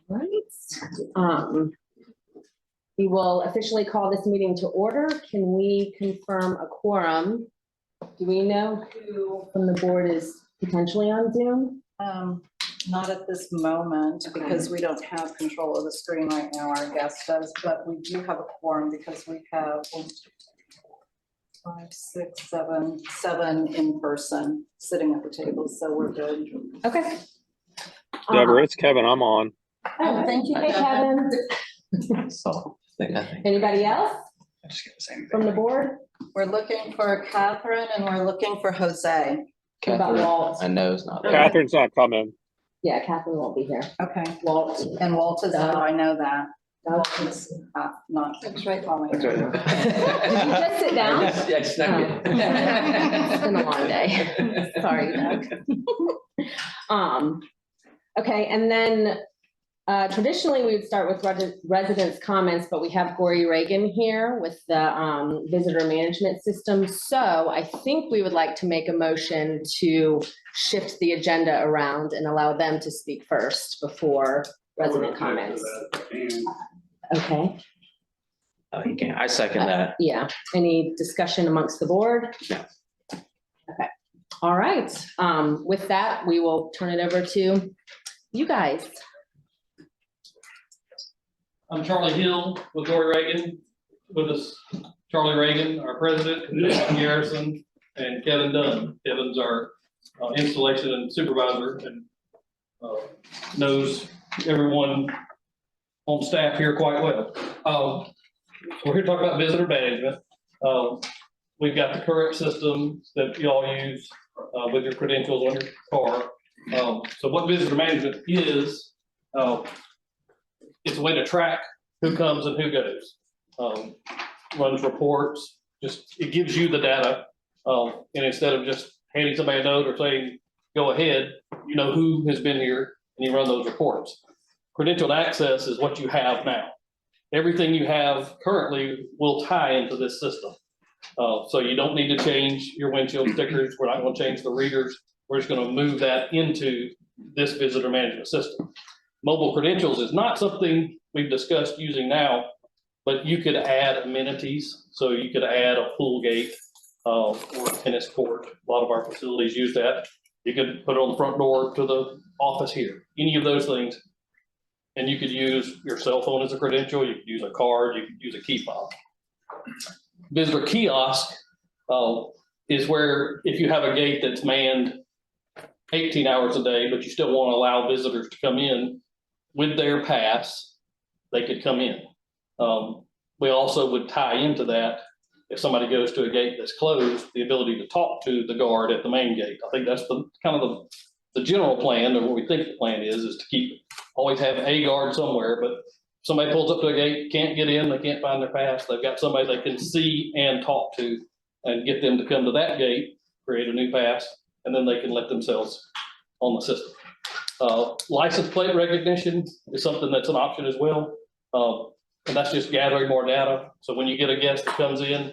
Right. We will officially call this meeting to order. Can we confirm a quorum? Do we know who from the board is potentially on Zoom? Not at this moment because we don't have control of the screen right now. Our guest does, but we do have a quorum because we have 1, 2, 5, 6, 7 in person sitting at the table. So we're good. Okay. Deborah, it's Kevin. I'm on. Oh, thank you. Hey, Kevin. So I think Anybody else I just get the same from the board? We're looking for Catherine and we're looking for Jose. What about Walt? I know it's not there. Catherine's not coming. Yeah, Catherine won't be here. Okay. Walt. And Walt is out. I know that. Doug. Walt is not. That's right. That's right. Did you just sit down? Yeah, I snuck it. It's been a long day. Sorry, Doug. Okay, and then traditionally we would start with residents' comments, but we have Gory Reagan here with the visitor management system. So I think we would like to make a motion to shift the agenda around and allow them to speak first before resident comments. Okay. Oh, you can. I second that. Yeah. Any discussion amongst the board? No. Okay. All right. With that, we will turn it over to you guys. I'm Charlie Hill with Gory Reagan. With us, Charlie Reagan, our president, Jason Garrison, and Kevin Dunn. Kevin's our installation and supervisor and knows everyone on staff here quite well. We're here to talk about visitor management. We've got the current system that you all use with your credentials on your car. So what visitor management is, it's a way to track who comes and who goes. Runs reports, it gives you the data. And instead of just handing somebody a note or saying, go ahead, you know who has been here and you run those reports. Credentialed access is what you have now. Everything you have currently will tie into this system. So you don't need to change your windshield stickers. We're not going to change the readers. We're just going to move that into this visitor management system. Mobile credentials is not something we've discussed using now, but you could add amenities. So you could add a pool gate or a tennis court. A lot of our facilities use that. You could put it on the front door to the office here, any of those things. And you could use your cell phone as a credential. You could use a card. You could use a key fob. Visitor kiosk is where if you have a gate that's manned 18 hours a day, but you still want to allow visitors to come in with their pass, they could come in. We also would tie into that if somebody goes to a gate that's closed, the ability to talk to the guard at the main gate. I think that's the kind of the general plan, or what we think the plan is to always have a guard somewhere. But if somebody pulls up to a gate, can't get in, they can't find their pass, they've got somebody they can see and talk to and get them to come to that gate, create a new pass, and then they can let themselves on the system. License plate recognition is something that's an option as well. And that's just gathering more data. So when you get a guest that comes in,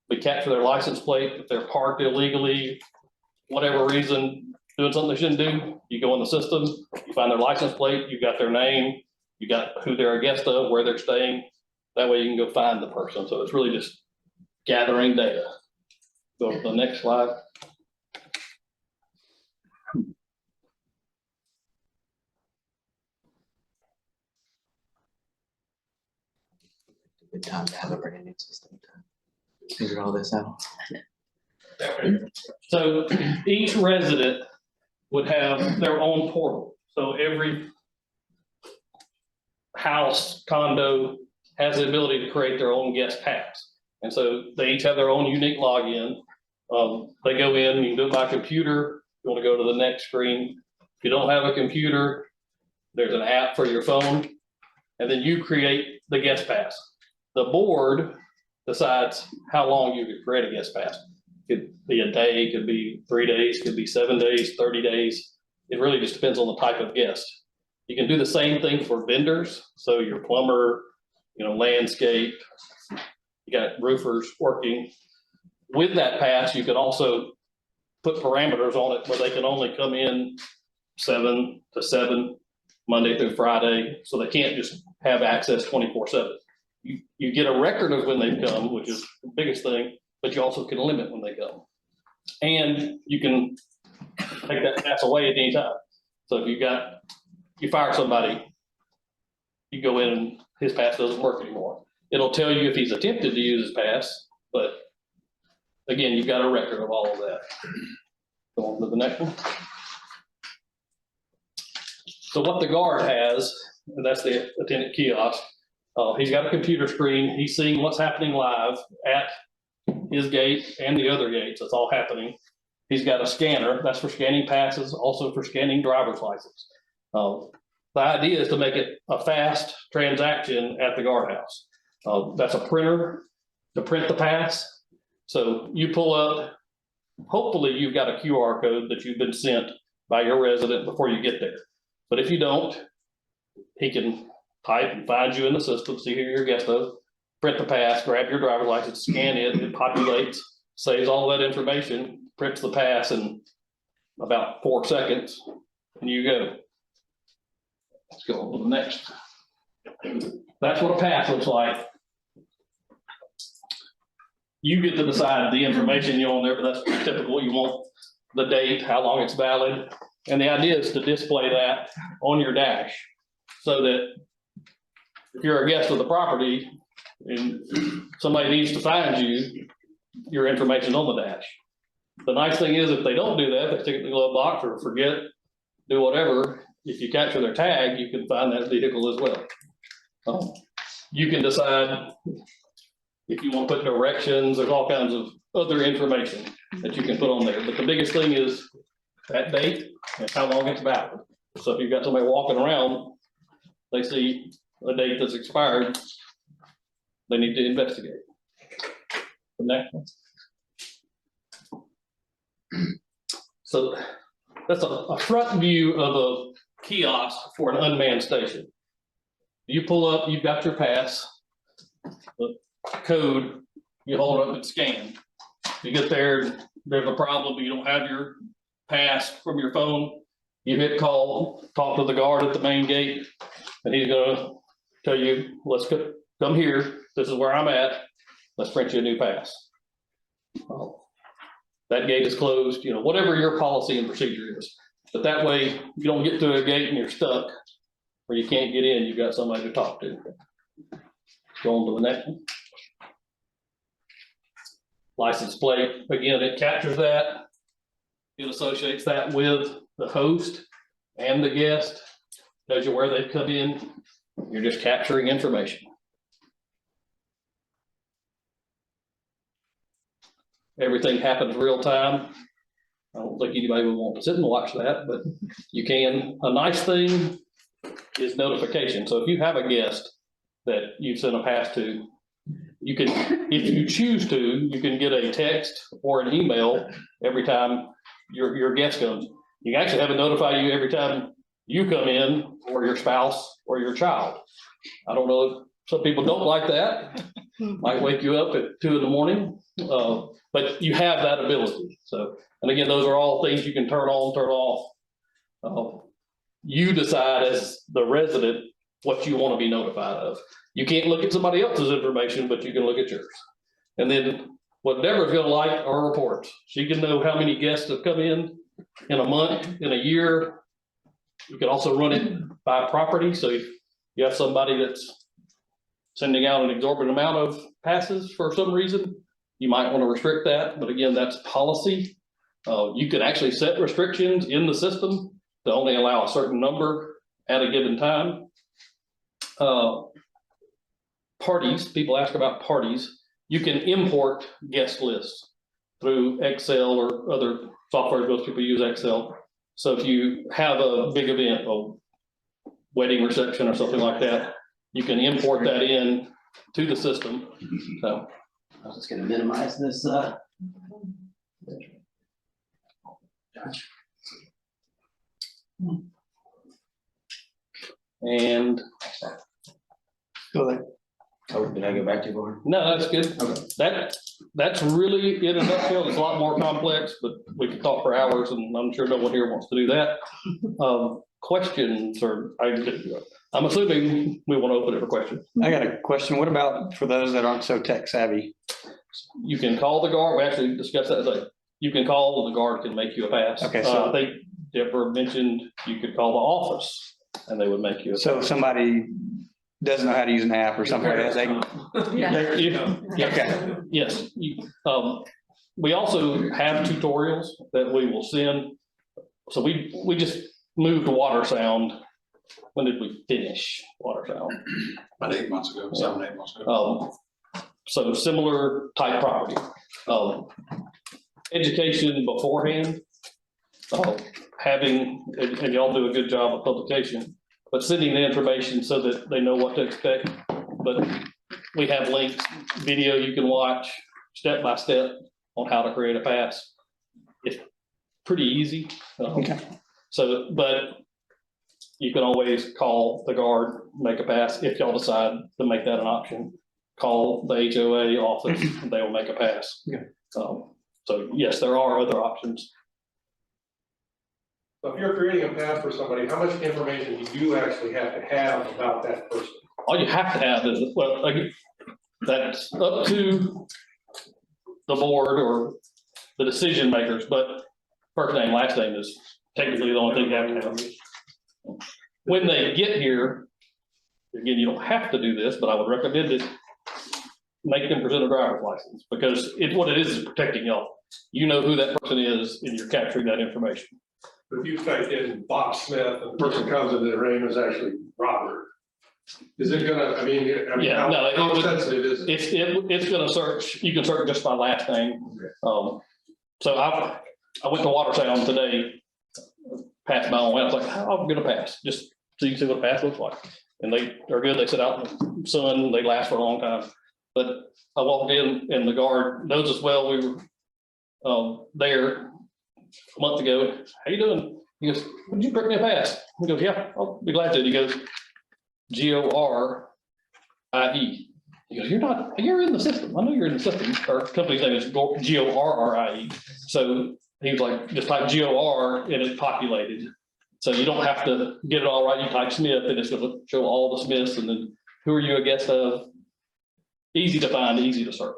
we capture their license plate. If they're parked illegally, whatever reason, doing something they shouldn't do, you go in the system, you find their license plate, you've got their name, you got who they're a guest of, where they're staying. That way you can go find the person. So it's really just gathering data. Go to the next slide. Good time to have a brand new system to figure all this out. So each resident would have their own portal. So every house, condo has the ability to create their own guest pass. And so they each have their own unique login. They go in, you can do it by computer. You want to go to the next screen. If you don't have a computer, there's an app for your phone, and then you create the guest pass. The board decides how long you could create a guest pass. Could be a day, could be 3 days, could be 7 days, 30 days. It really just depends on the type of guest. You can do the same thing for vendors. So your plumber, landscape, you got roofers working. With that pass, you can also put parameters on it where they can only come in 7 to 7, Monday through Friday, so they can't just have access 24/7. You get a record of when they've come, which is the biggest thing, but you also can limit when they come. And you can take that pass away at any time. So if you fire somebody, you go in and his pass doesn't work anymore. It'll tell you if he's attempted to use his pass, but again, you've got a record of all of that. Go on to the next one. So what the guard has, and that's the attendant kiosk, he's got a computer screen. He's seeing what's happening live at his gate and the other gates. It's all happening. He's got a scanner. That's for scanning passes, also for scanning driver's license. The idea is to make it a fast transaction at the guardhouse. That's a printer to print the pass. So you pull up, hopefully you've got a QR code that you've been sent by your resident before you get there. But if you don't, he can type and find you in the system, see who your guest is, print the pass, grab your driver's license, scan it populates, saves all that information, prints the pass in about 4 seconds, and you go. Let's go on to the next. That's what a pass looks like. You get to decide the information you want there, but that's typical. You want the date, how long it's valid. And the idea is to display that on your dash so that if you're a guest of the property and somebody needs to find you, your information's on the dash. The nice thing is if they don't do that, they stick it in the glove box or forget, do whatever, if you capture their tag, you can find that vehicle as well. You can decide if you want to put directions, there's all kinds of other information that you can put on there. But the biggest thing is that date and how long it's valid. So if you've got somebody walking around, they see a date that's expired, they need to investigate. The next one. So that's a front view of a kiosk for an unmanned station. You pull up, you've got your pass, the code, you hold up and scan. You get there, there's a problem, you don't have your pass from your phone, you hit call, talk to the guard at the main gate, and he's gonna tell you, let's come here, this is where I'm at, let's print you a new pass. That gate is closed, you know, whatever your policy and procedure is. But that way, you don't get to a gate and you're stuck, or you can't get in, you've got somebody to talk to. Go on to the next one. License plate, again, it captures that. It associates that with the host and the guest, tells you where they've come in. You're just capturing information. Everything happens real time. I don't think anybody would want to sit and watch that, but you can. A nice thing is notification. So if you have a guest that you sent a pass to, you can, if you choose to, you can get a text or an email every time your guest comes. You can actually have it notify you every time you come in, or your spouse or your child. I don't know if some people don't like that. Might wake you up at 2 a.m. But you have that ability. So, and again, those are all things you can turn on, turn off. You decide as the resident what you want to be notified of. You can't look at somebody else's information, but you can look at yours. And then what Deborah's gonna like are reports. She can know how many guests have come in a month, in a year. You can also run it by property. So if you have somebody that's sending out an exorbitant amount of passes for some reason, you might want to restrict that. But again, that's policy. You can actually set restrictions in the system to only allow a certain number at a given time. Parties, people ask about parties. You can import guest lists through Excel or other software. Most people use Excel. So if you have a big event, a wedding reception or something like that, you can import that in to the system. So I was just gonna minimize this, and Go ahead. Oh, did I go back too far? no, that's good. Okay. That's really in a nutshell. It's a lot more complex, but we could talk for hours, and I'm sure no one here wants to do that. questions or I'm assuming we want to open it for questions. I got a question. What about for those that aren't so tech savvy? You can call the guard. We actually discussed that today. You can call, the guard can make you a pass. Okay, so- I think Deborah mentioned you could call the office and they would make you a So if somebody doesn't know how to use an app or something like that, they can. Yeah. Okay. Yes, we also have tutorials that we will send. So we just moved to water sound. When did we finish water sound? About 8 months ago, 7, 8 months ago. So similar type property. Education beforehand, having, and y'all do a good job of publication, but sending the information so that they know what to expect. But we have links, video you can watch step by step on how to create a pass. It's pretty easy. Okay. So, but you can always call the guard, make a pass if y'all decide to make that an option. Call the HOA office, and they will make a pass. Yeah. So yes, there are other options. So if you're creating a pass for somebody, how much information do you actually have to have about that person? All you have to have is, well, again, that's up to the board or the decision makers, but first name, last name is technically the only thing you have to have. When they get here, again, you don't have to do this, but I would recommend it. Make them present a driver's license, because what it is protecting y'all. You know who that person is and you're capturing that information. If you type in Bob Smith and the person comes into the name is actually Robert, is it gonna, Yeah, no, it how would- sensitive is it? It's gonna search, you can search just by last name. So I went to Water Sound today, passed my own way, I was like, I'm gonna pass, just so you can see what a pass looks like. And they are good, they sit out in the sun, they last for a long time. But I walked in and the guard knows us well, we were there a month ago. How you doing? He goes, would you print me a pass? He goes, yeah, I'll be glad to. He goes, GORIE. He goes, you're in the system. I know you're in the system. Our company's name is GORRIE. So he was like, just type GOR and it populated. So you don't have to get it all right. You type Smith and it's gonna show all the Smiths and then who are you a guest of? Easy to find, easy to search.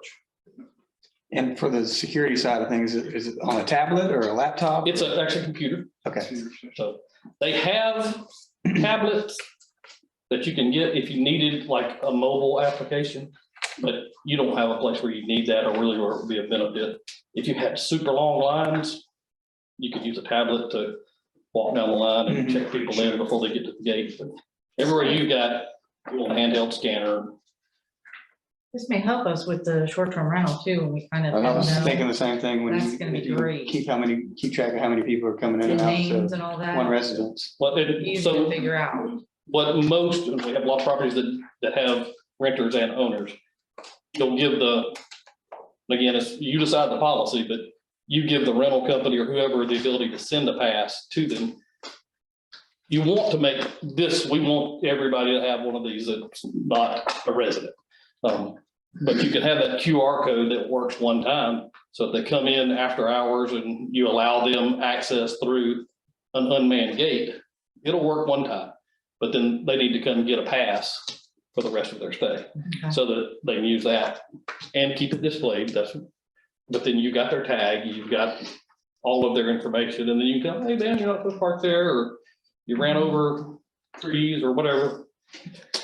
And for the security side of things, is it on a tablet or a laptop? It's actually a computer. Okay. So they have tablets that you can get if you needed like a mobile application, but you don't have a place where you need that or really where it would be a benefit. If you had super long lines, you could use a tablet to walk down the line and check people in before they get to the gate. But everywhere you got a little handheld scanner. This may help us with the short-term rental too, when we kind of I was know thinking the same thing when That's gonna be you great. keep track of how many people are coming in the and out. names So and all one that. residence. Well, Easy to so figure out. what most, and we have a lot of properties that have renters and owners. You'll give again, it's, you decide the policy, but you give the rental company or whoever the ability to send a pass to them. You want to make this, we want everybody to have one of these that's not a resident. But you can have that QR code that works one time. So if they come in after hours and you allow them access through an unmanned gate, it'll work one time. But then they need to come get a pass for the rest of their stay so that they can use that and keep it displayed. But then you got their tag, you've got all of their information, and then you go, hey, man, you're not supposed to park there, or you ran over trees or whatever.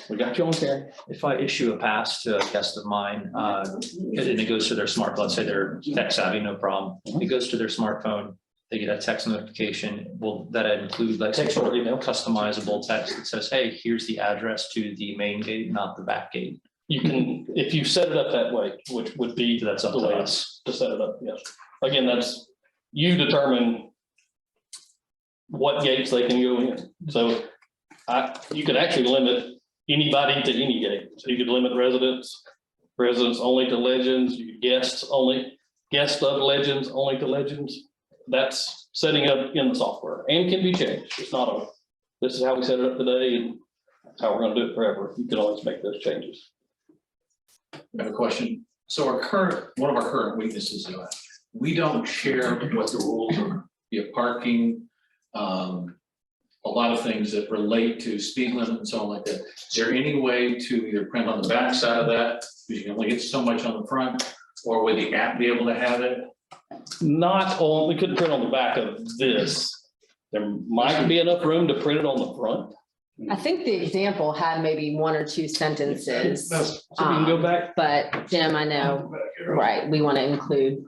We got you on camera. If I issue a pass to a guest of mine, and it goes to their smartphone, let's say they're tech savvy, no problem. It goes to their smartphone, they get a text notification. Will that include like some Text sort or of email. customizable text that says, hey, here's the address to the main gate, not the back gate? You can, if you set it up that way, which would be That's up the to way us. to set it up, yes. Again, that's, you determine what gates they can go in. So you could actually limit anybody to any gate. So you could limit residents only to legends, guests of legends, only to legends. That's setting up in the software and can be changed. It's not this is how we set it up today and that's how we're gonna do it forever. You can always make those changes. I have a question. So one of our current weaknesses, we don't share what the rules are, be it parking, a lot of things that relate to speed limit and so on like that. Is there any way to either print on the back side of that, because you can only get so much on the front, or would the app be able to have it? Not on, we couldn't print on the back of this. There might be enough room to print it on the front. I think the example had maybe one or two sentences. So we can go back. But Jim, I know, right, we want to include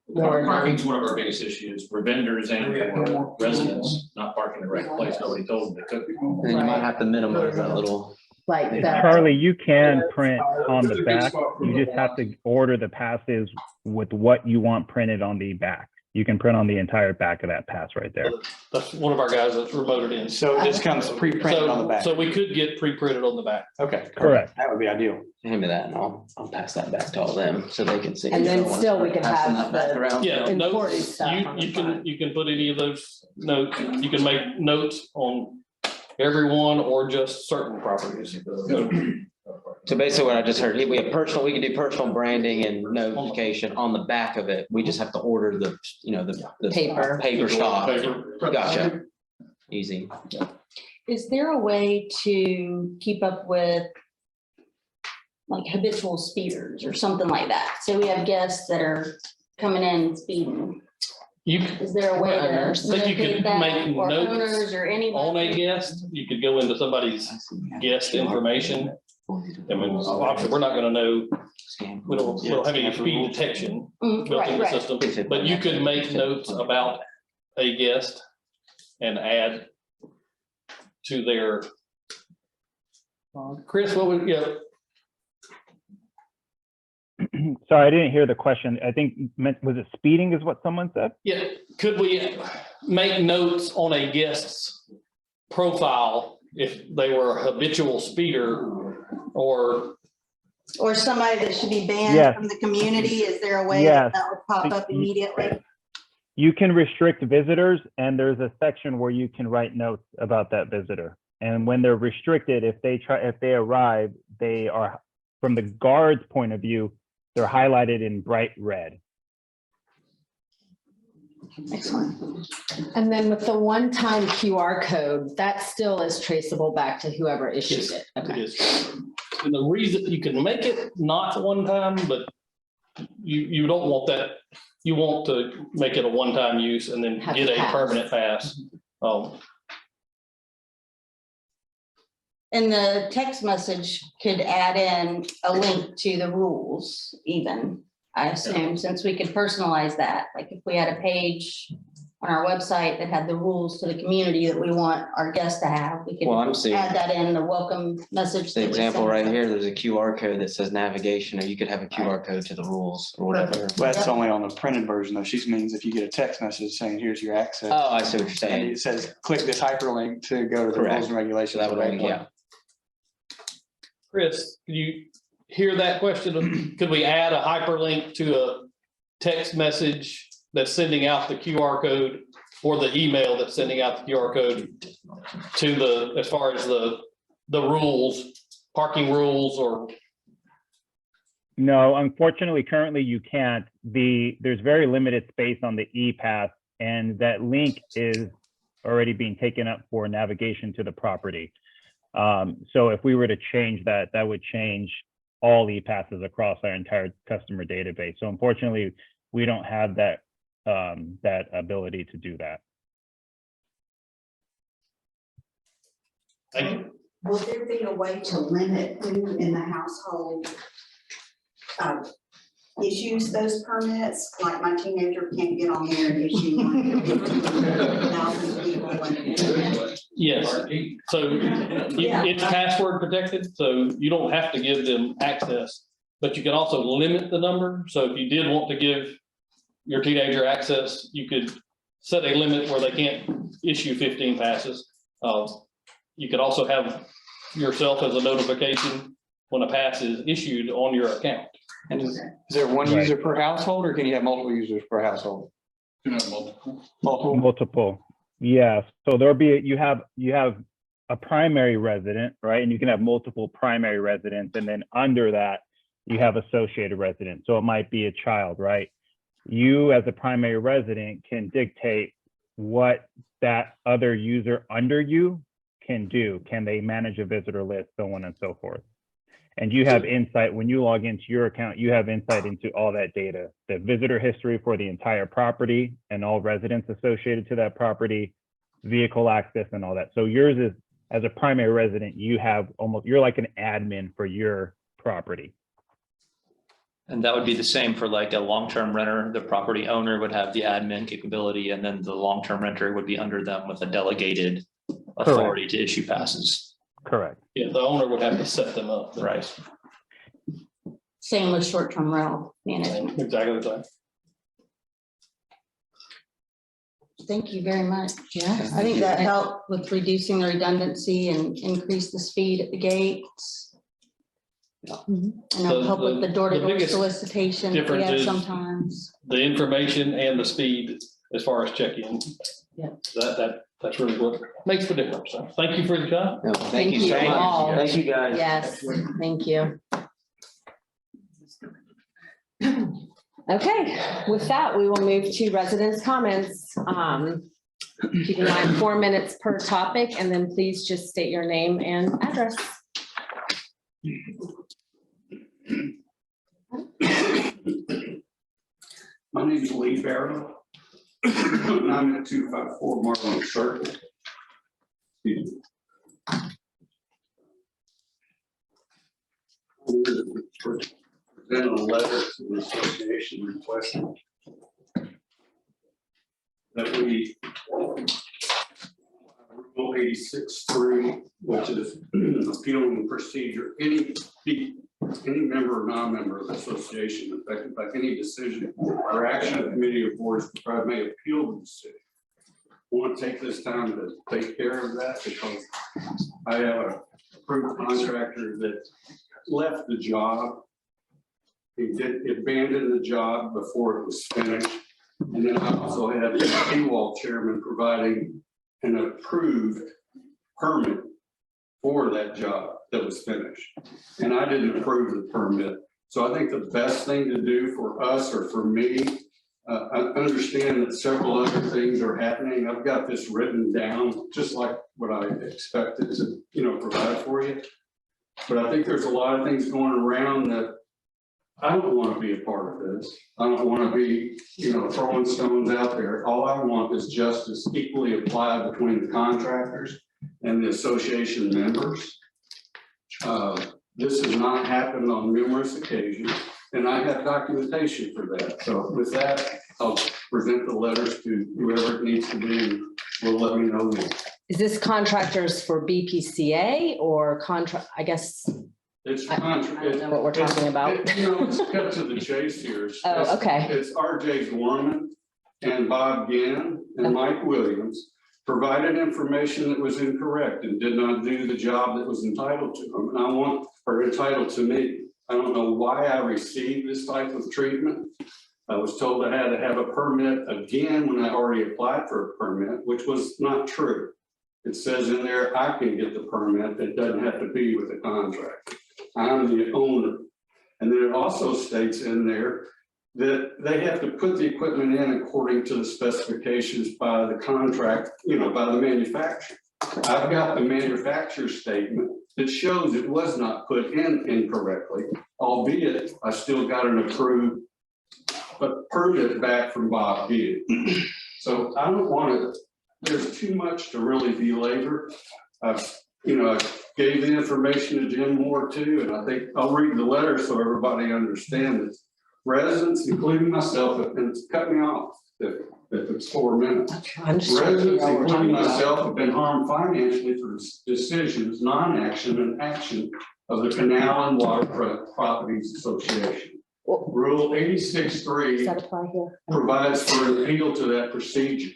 more. Parking's one of our biggest issues for vendors and for residents, not parking in the right place. Nobody told them they could be. Then you might have to minimize that little. Like the. Charlie, you can print on the back. You just have to order the passes with what you want printed on the back. You can print on the entire back of that pass right there. That's one of our guys that's remoted in. So it just comes pre-printed on the back. So we could get pre-printed on the back. Okay. Correct. That would be ideal. Hand me that and I'll pass that back to all them so they can see. And then still we could Passing have that back the- around. Yeah, Important notes, stuff on the front. you can put any of those notes, you can make notes on everyone or just certain properties. So basically what I just heard, we have personal, we can do personal branding and notification on the back of it. We just have to order the, you know, the Paper. paper stock. Paper. Gotcha. Easy. Is there a way to keep up with like habitual speeders or something like that? Say we have guests that are coming in speeding. You, Is there a way to Owners. But you could locate that, make or notes owners or on a anybody? guest, you could go into somebody's guest information. I mean, obviously, we're not gonna know, we don't have any speed detection Mm, built in right, the right. system, but you could make notes about a guest and add to their. Chris, what would, yeah, Sorry, I didn't hear the question. I think, was it speeding is what someone said? yeah, could we make notes on a guest's profile if they were a habitual speeder or? Or somebody that should be banned Yes. from the community? Is there a way Yes. that would pop up immediately? You can restrict visitors, and there's a section where you can write notes about that visitor. And when they're restricted, if they arrive, they are, from the guard's point of view, they're highlighted in bright red. Excellent. And then with the one-time QR code, that still is traceable back to whoever issued it. It Okay. is. And the reason you can make it not one time, but you don't want that. You want to make it a one-time use and then Have get to a pass. permanent pass. And the text message could add in a link to the rules even, I assume, since we could personalize that. Like if we had a page on our website that had the rules to the community that we want our guests to have, we could Well, I'm seeing add that in the welcome message. the that we example send. right here. There's a QR code that says navigation, or you could have a QR code to the rules or whatever. Well, that's only on the printed version though. She means if you get a text message saying, here's your access. Oh, I see what you're And saying. it says, click this hyperlink to go to the Correct. rules and So regulations. that would only, yeah. Chris, can you hear that question? Could we add a hyperlink to a text message that's sending out the QR code or the email that's sending out the QR code to the, as far as the rules, parking rules or? No, unfortunately, currently you can't. There's very limited space on the e-pass, and that link is already being taken up for navigation to the property. So if we were to change that, that would change all e-passes across our entire customer database. So unfortunately, we don't have that that ability to do that. Thank you. Will there be a way to limit who in the household issues those permits? Like my teenager can't get on there and issue one. 1,000 people and- Yes, so it's password protected, so you don't have to give them access, but you can also limit the number. So if you did want to give your teenager access, you could set a limit where they can't issue 15 passes. You could also have yourself as a notification when a pass is issued on your account. And is there one Right. user per household, or can you have multiple users per household? Multiple. Multiple, yes. So there'll be, you have a primary resident, right? And you can have multiple primary residents, and then under that, you have associated residents. So it might be a child, right? You as a primary resident can dictate what that other user under you can do. Can they manage a visitor list, so on and so forth. And you have insight, when you log into your account, you have insight into all that data, the visitor history for the entire property and all residents associated to that property, vehicle access and all that. So yours is, as a primary resident, you have almost, you're like an admin for your property. And that would be the same for like a long-term renter. The property owner would have the admin capability, and then the long-term renter would be under them with a delegated authority to issue passes. Correct. Yeah, the owner would have to set them up. Right. Same with short-term rental management. Exactly the same. Thank you very much. Yeah. I think that helped with reducing the redundancy and increase the speed at the gates. And it'll help with the The door-to-door biggest solicitation that we difference have is sometimes. The information and the speed as far as check-in. Yeah. That's really what makes the difference. So thank you for your time. No, thank you so Thank you all. much. Thank you, guys. Yes, thank you. Okay, with that, we will move to residents' comments. Keep in mind 4 minutes per topic, and then please just state your name and address. My name is Lee Barrow. I'm at 254 Marlin Circle. Excuse me. Present a letter to the association requesting that we Rule 86.3, which is appealing procedure. Any member or non-member of the association affected by any decision or action of the committee or boards may appeal the decision. I want to take this time to take care of that because I have a approved contractor that left the job. He abandoned the job before it was finished. And then I also have the seawall chairman providing an approved permit for that job that was finished. And I didn't approve the permit. So I think the best thing to do for us or for me, I understand that several other things are happening. I've got this written down, just like what I expected to, provide for you. But I think there's a lot of things going around that I don't want to be a part of this. I don't want to be, throwing stones out there. All I want is justice equally applied between the contractors and the association members. This has not happened on numerous occasions, and I have documentation for that. So with that, I'll present the letters to whoever it needs to be, and will let me know. Is this contractors for BPCA or contract, I guess? It's I don't know what we're talking about. It's cut to the chase here. Oh, okay. It's RJ Gorman and Bob Gann and Mike Williams provided information that was incorrect and did not do the job that was entitled to them. And entitled to me. I don't know why I received this type of treatment. I was told I had to have a permit again when I already applied for a permit, which was not true. It says in there, I can get the permit. It doesn't have to be with a contract. I'm the owner. And then it also states in there that they have to put the equipment in according to the specifications by the contract, by the manufacturer. I've got the manufacturer statement that shows it was not put in incorrectly, albeit I still got an approved permit back from Bob Gann. So I don't want to, there's too much to really belabor. I gave the information to Jim Moore too, and I think I'll read the letter so everybody understands it. Residents, including myself, and cut me off if it's 4 minutes. Residents, including myself, have been harmed financially through decisions, non-action, and action of the Canal and Waterfront Properties Association. Rule 86.3 provides for an appeal to that procedure.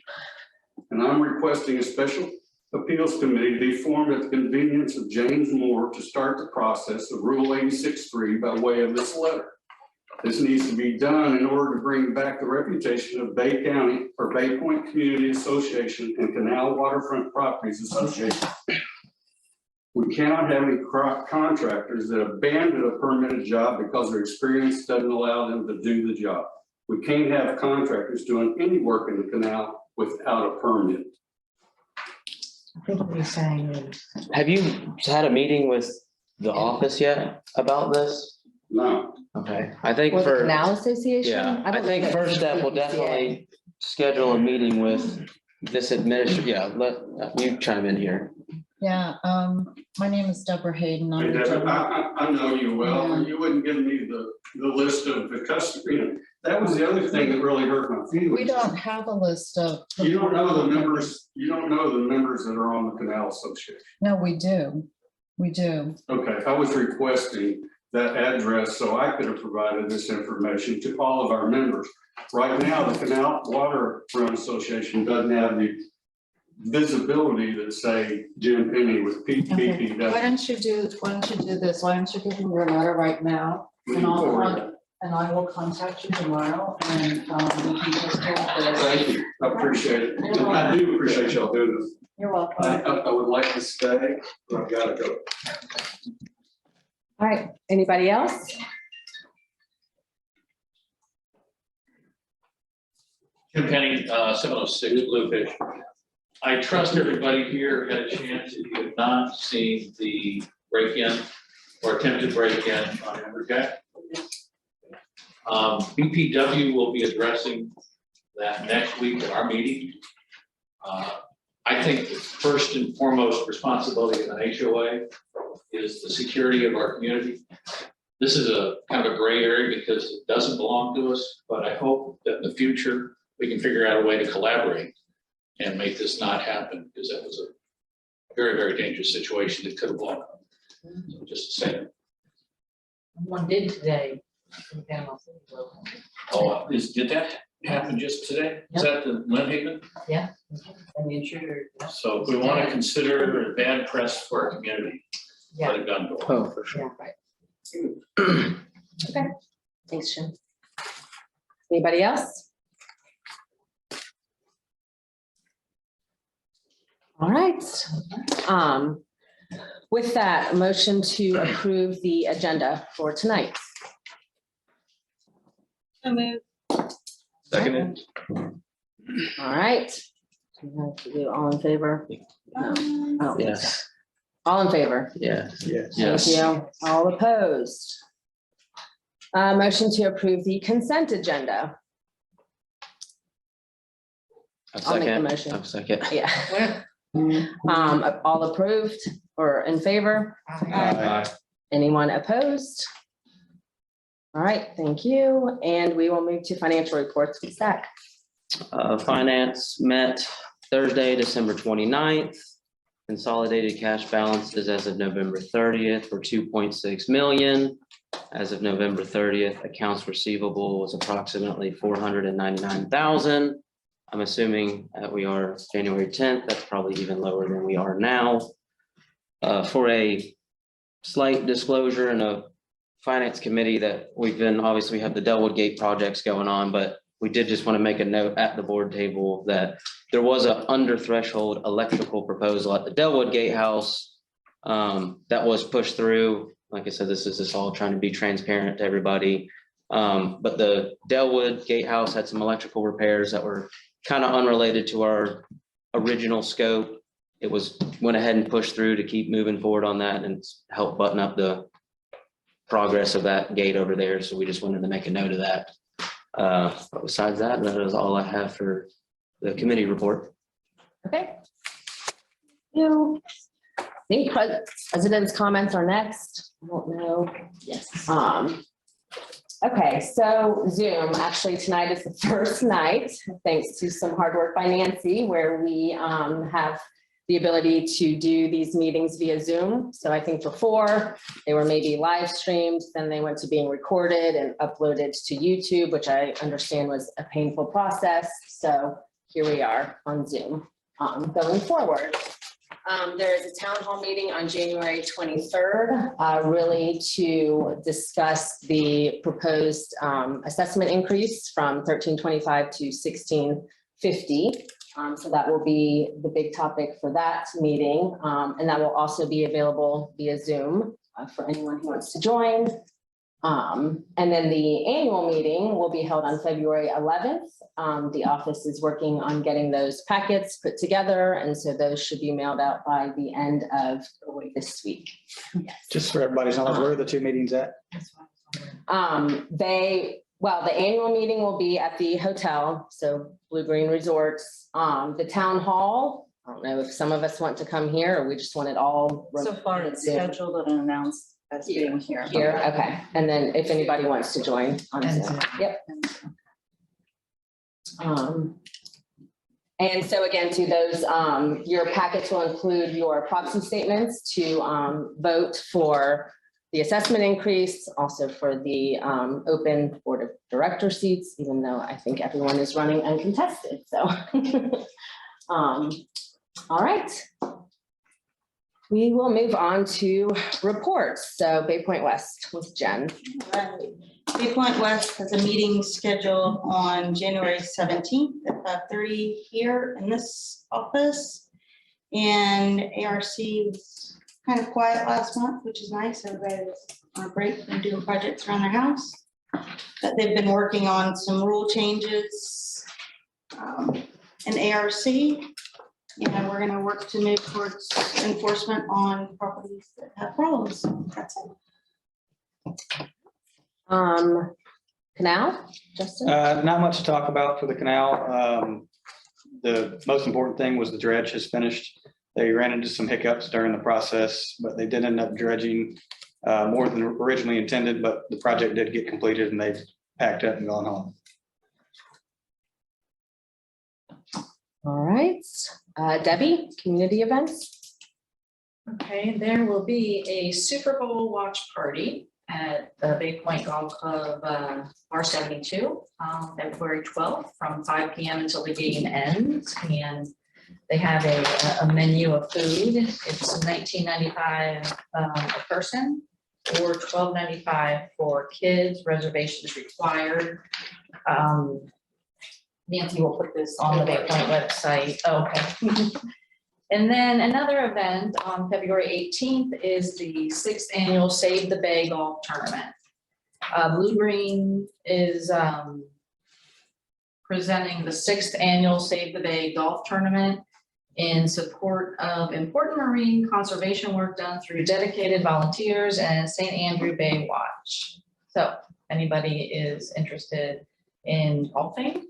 And I'm requesting a special appeals committee to be formed at the convenience of James Moore to start the process of Rule 86.3 by way of this letter. This needs to be done in order to bring back the reputation of Bay County or Bay Point Community Association and Canal Waterfront Properties Association. We cannot have any contractors that abandon a permitted job because their experience doesn't allow them to do the job. We can't have contractors doing any work in the canal without a permit. I think what he's saying is, Have you had a meeting with the office yet about this? No, Okay, I think Or the for, Canal Association? yeah, I don't think it's first step will Bpca. definitely schedule a meeting with this yeah, let you chime in here. yeah, my name is Deborah Hayden. I'm Hey, the Devin, general- I know you well, but you wouldn't give me the list of the customers. That was the other thing that really hurt my feelings. We don't have a list of. You don't know the members, you don't know the members that are on the Canal Association. No, we do. We do. Okay, I was requesting that address so I could have provided this information to all of our members. Right now, the Canal Waterfront Association doesn't have the visibility that say Jim Penny with Okay. Why Bpca. don't you do this? Why don't you give me your letter right now? And I will contact you tomorrow and, we can just do this. Thank you, I appreciate it. And I do appreciate y'all doing this. You're welcome. I would like to stay, but I've got to go. All right, anybody else? Jim Penny, 706 Bluefish. I trust everybody here had a chance, if you have not seen the break-in or attempted break-in on Bpca. BPW will be addressing that next week at our meeting. I think the first and foremost responsibility of an HOA is the security of our community. This is a kind of a gray area because it doesn't belong to us, but I hope that in the future, we can figure out a way to collaborate and make this not happen, because that was a very, very dangerous situation that could have blown up. So just saying. One did today. Oh, did that happen just today? Is that the Lynn Haven? Yeah. And the intruder. So if we want to consider it bad press for our community, let it gun go. Oh, for sure. Yeah, right. Okay, thanks, Jim. Anybody else? All right. With that, a motion to approve the agenda for tonight. Seconded. All right. We have to do all in favor? No, I don't think so. Yes, All in favor? yeah. Thank you. All opposed? Motion to approve the consent agenda. I'll make the motion. I'll second. Yeah. All approved or in favor? Anyone opposed? All right, thank you. And we will move to financial reports with Zach. Finance met Thursday, December 29th. Consolidated cash balances as of November 30th were 2.6 million. As of November 30th, accounts receivable was approximately 499,000. I'm assuming that we are January 10th, that's probably even lower than we are now. For a slight disclosure and a finance committee that we've been, obviously we have the Delwood Gate projects going on, but we did just want to make a note at the board table that there was a under threshold electrical proposal at the Delwood Gatehouse that was pushed through. Like I said, this is just all trying to be transparent to everybody. But the Delwood Gatehouse had some electrical repairs that were kind of unrelated to our original scope. It went ahead and pushed through to keep moving forward on that and help button up the progress of that gate over there. So we just wanted to make a note of that. But besides that, that is all I have for the committee report. Okay. You. I think president's comments are next. I don't know. Yes. Okay, so Zoom, actually tonight is the first night, thanks to some hard work by Nancy, where we have the ability to do these meetings via Zoom. So I think before they were maybe live streamed, then they went to being recorded and uploaded to YouTube, which I understand was a painful process. So here we are on Zoom going forward. There is a town hall meeting on January 23rd, really to discuss the proposed assessment increase from 1325 to 1650. So that will be the big topic for that meeting. And that will also be available via Zoom for anyone who wants to join. And then the annual meeting will be held on February 11th. The office is working on getting those packets put together, and so those should be mailed out by the end of this week. Just for everybody's knowledge, where are the two meetings at? The annual meeting will be at the hotel, so Blue Green Resorts. The town hall, I don't know if some of us want to come here or we just want it all. So far, it's scheduled and announced as being here. Here, okay, and then if anybody wants to join on Zoom, yep. And so again, to those, your packets will include your proxy statements to vote for the assessment increase, also for the open board of director seats, even though I think everyone is running uncontested, so. All right. We will move on to reports. So Bay Point West with Jen. Right. Bay Point West has a meeting scheduled on January 17th at 5:30 here in this office. And ARC was kind of quiet last month, which is nice. Everybody was on a break and doing projects around their house. But they've been working on some rule changes in ARC. And we're gonna work to move towards enforcement on properties that have problems. That's it. Canal, Justin? Not much to talk about for the canal. The most important thing was the dredge is finished. They ran into some hiccups during the process, but they did end up dredging more than originally intended, but the project did get completed and they've packed up and gone home. All right, Debbie, community events? Okay, there will be a Super Bowl watch party at the Bay Point Golf Club, R72, February 12th from 5 p.m. until the game ends. And they have a menu of food. It's $19.95 a person or $12.95 for kids. Reservations required. Nancy will put this on the Bay Point website. Oh, okay. And then another event on February 18th is the 6th annual Save the Bay Golf Tournament. Blue Green is presenting the 6th annual Save the Bay Golf Tournament in support of important marine conservation work done through dedicated volunteers and St. Andrew Bay Watch. So if anybody is interested in golfing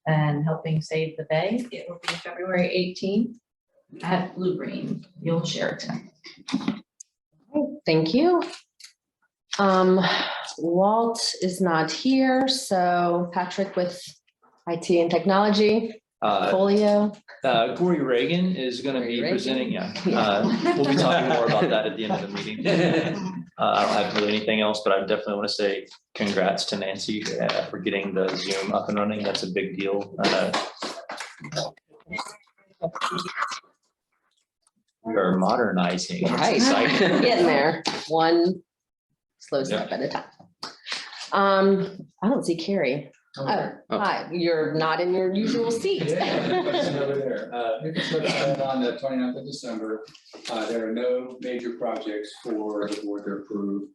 and helping save the bay, it will be February 18th at Blue Green, the old Sheraton. Thank you. Walt is not here, so Patrick with IT and technology, Folio. Corey Reagan is going to be presenting, we'll be talking more about that at the end of the meeting. I don't have really anything else, but I definitely want to say congrats to Nancy for getting the Zoom up and running. That's a big deal. We are modernizing. Right, getting there, one slow step at a time. I don't see Carrie. Oh, hi, you're not in your usual seat. You can start on the 29th of December. There are no major projects for the board to approve.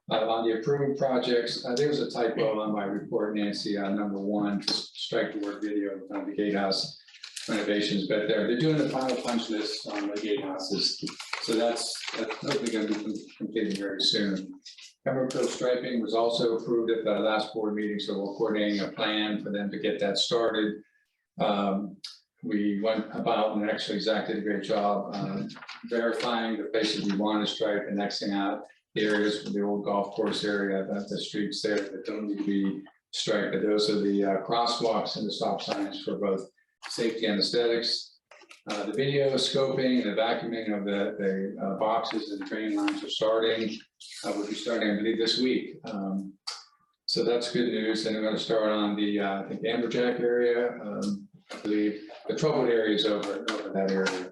On the approved projects, there's a typo on my report, Nancy, on number 1, just strike the word video on the gatehouse renovations, but they're doing the final punch list on the gatehouses. So that's hopefully going to be completed very soon. Emerald Cove striping was also approved at the last board meeting, so we're coordinating a plan for them to get that started. We went about and actually Zach did a great job verifying the places we want to stripe and Xing out the areas with the old golf course area, the streets there that don't need to be striped. But those are the crosswalks and the stop signs for both safety and aesthetics. The video scoping and the vacuuming of the boxes and drain lines are starting. We'll be starting, I believe, this week. So that's good news. And we're going to start on the, I think, Amberjack area. I believe the troubled area is over that area.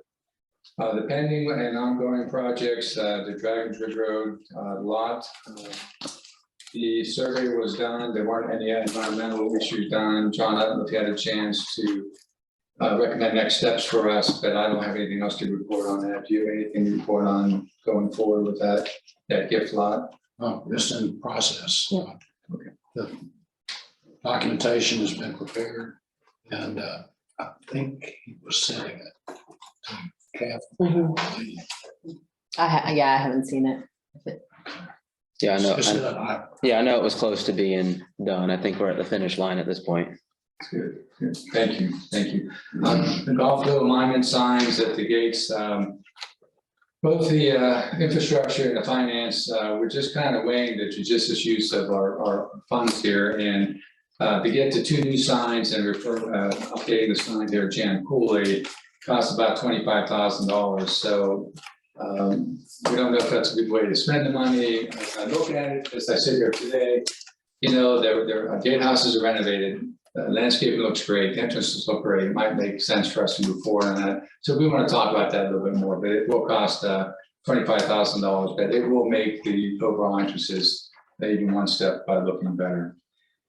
The pending and ongoing projects, the Dragons Ridge Road lot. The survey was done. There weren't any environmental issues done. John, I don't know if you had a chance to recommend next steps for us, but I don't have anything else to report on that. Do you have anything to report on going forward with that gift lot? This in process. Yeah. The documentation has been prepared, and I think he was sending it to Kathy. Yeah, I haven't seen it. Yeah, I know. Just that Yeah, I know it was close to being done. I think we're at the finish line at this point. Good, good. Thank you, thank you. The golf field alignment signs at the gates, both the infrastructure and the finance, we're just kind of weighing the judicious use of our funds here. And to get the 2 new signs and updating the sign there, Jan Kool-Aid, costs about $25,000. So we don't know if that's a good way to spend the money. As I look at it, as I sit here today, you know, their gatehouses are renovated. Landscaping looks great, the entrances look great, it might make sense for us to move forward on that. So we want to talk about that a little bit more, but it will cost $25,000, but it will make the overall entrances even one step looking better.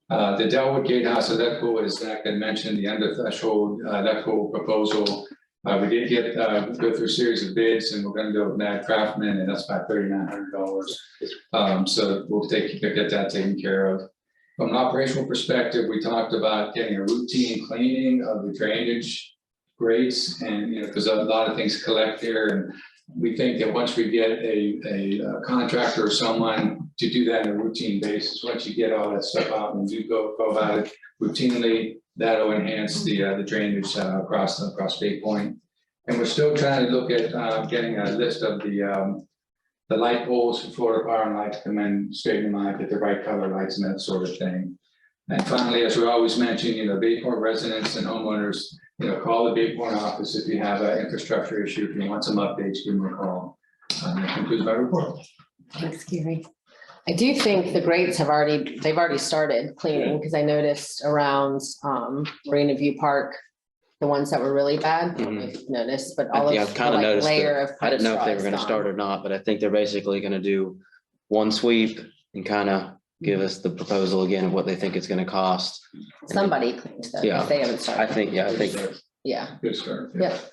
The Delwood Gatehouse electrical, as Zach had mentioned, the under threshold electrical proposal. We did go through a series of bids, and we're going to go with Mad Craftsman, and that's about $3,900. So we'll get that taken care of. From an operational perspective, we talked about getting a routine cleaning of the drainage grates, and because a lot of things collect here, and we think that once we get a contractor or someone to do that on a routine basis, once you get all that stuff out and do go about it routinely, that'll enhance the drainage across Bay Point. And we're still trying to look at getting a list of the light poles for Florida Power and Light to come in, straighten them out, get the right color lights and that sort of thing. And finally, as we always mention, Bay Point residents and homeowners, call the Bay Point office if you have an infrastructure issue. If you want some updates, give them a call. That concludes my report. Thanks, Gary. I do think the grates they've already started cleaning, because I noticed around Marina View Park, the ones that were really bad, I've noticed, but all of I've the kind of noticed layer of. I didn't know if they were going to gone. start or not, but I think they're basically going to do one sweep and kind of give us the proposal again of what they think it's going to cost. Somebody cleaned that, Yeah. if they haven't started. I think yeah. Good start. Yep.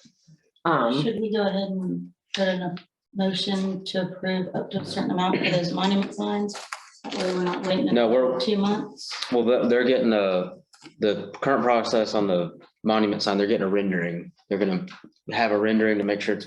Should we go ahead and put in a motion to approve up to a certain amount for those monument signs? That way we're not waiting No, we're 2 months. well. They're getting the current process on the monument sign. They're getting a rendering. They're going to have a rendering to make sure it's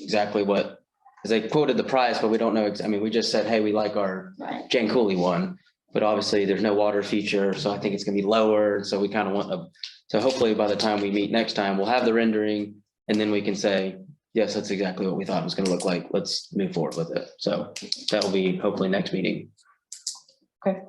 exactly what. Because they quoted the price, but we don't know. I mean, we just said, hey, we like our Jan Cooley one, but obviously there's no water feature, so I think it's going to be lower. So we kind of want so hopefully by the time we meet next time, we'll have the rendering, and then we can say, yes, that's exactly what we thought it was going to look like. Let's move forward with it. So that'll be hopefully next meeting. Okay.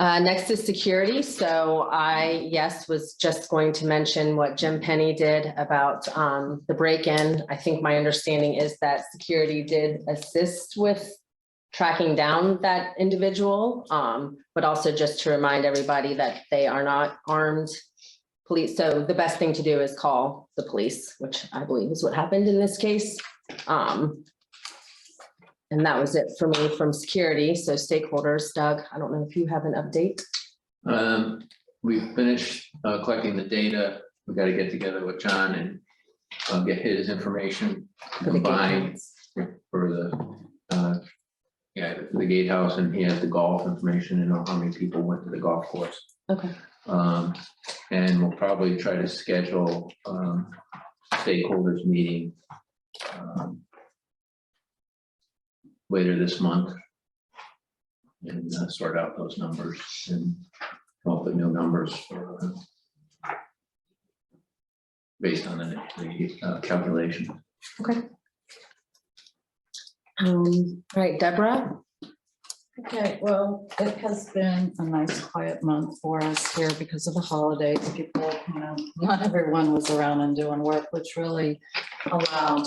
Next is security. So I, was just going to mention what Jim Penny did about the break-in. I think my understanding is that security did assist with tracking down that individual, but also just to remind everybody that they are not armed police. So the best thing to do is call the police, which I believe is what happened in this case. And that was it for me from security. So stakeholders, Doug, I don't know if you have an update. We finished collecting the data. We've got to get together with John and get his information combined for the gatehouse, and he has the golf information and how many people went to the golf course. Okay. And we'll probably try to schedule stakeholders meeting later this month and sort out those numbers and come up with new numbers for, based on the calculation. Okay. All right, Deborah. Okay, well, it has been a nice quiet month for us here because of the holidays. People, not everyone was around and doing work, which really allowed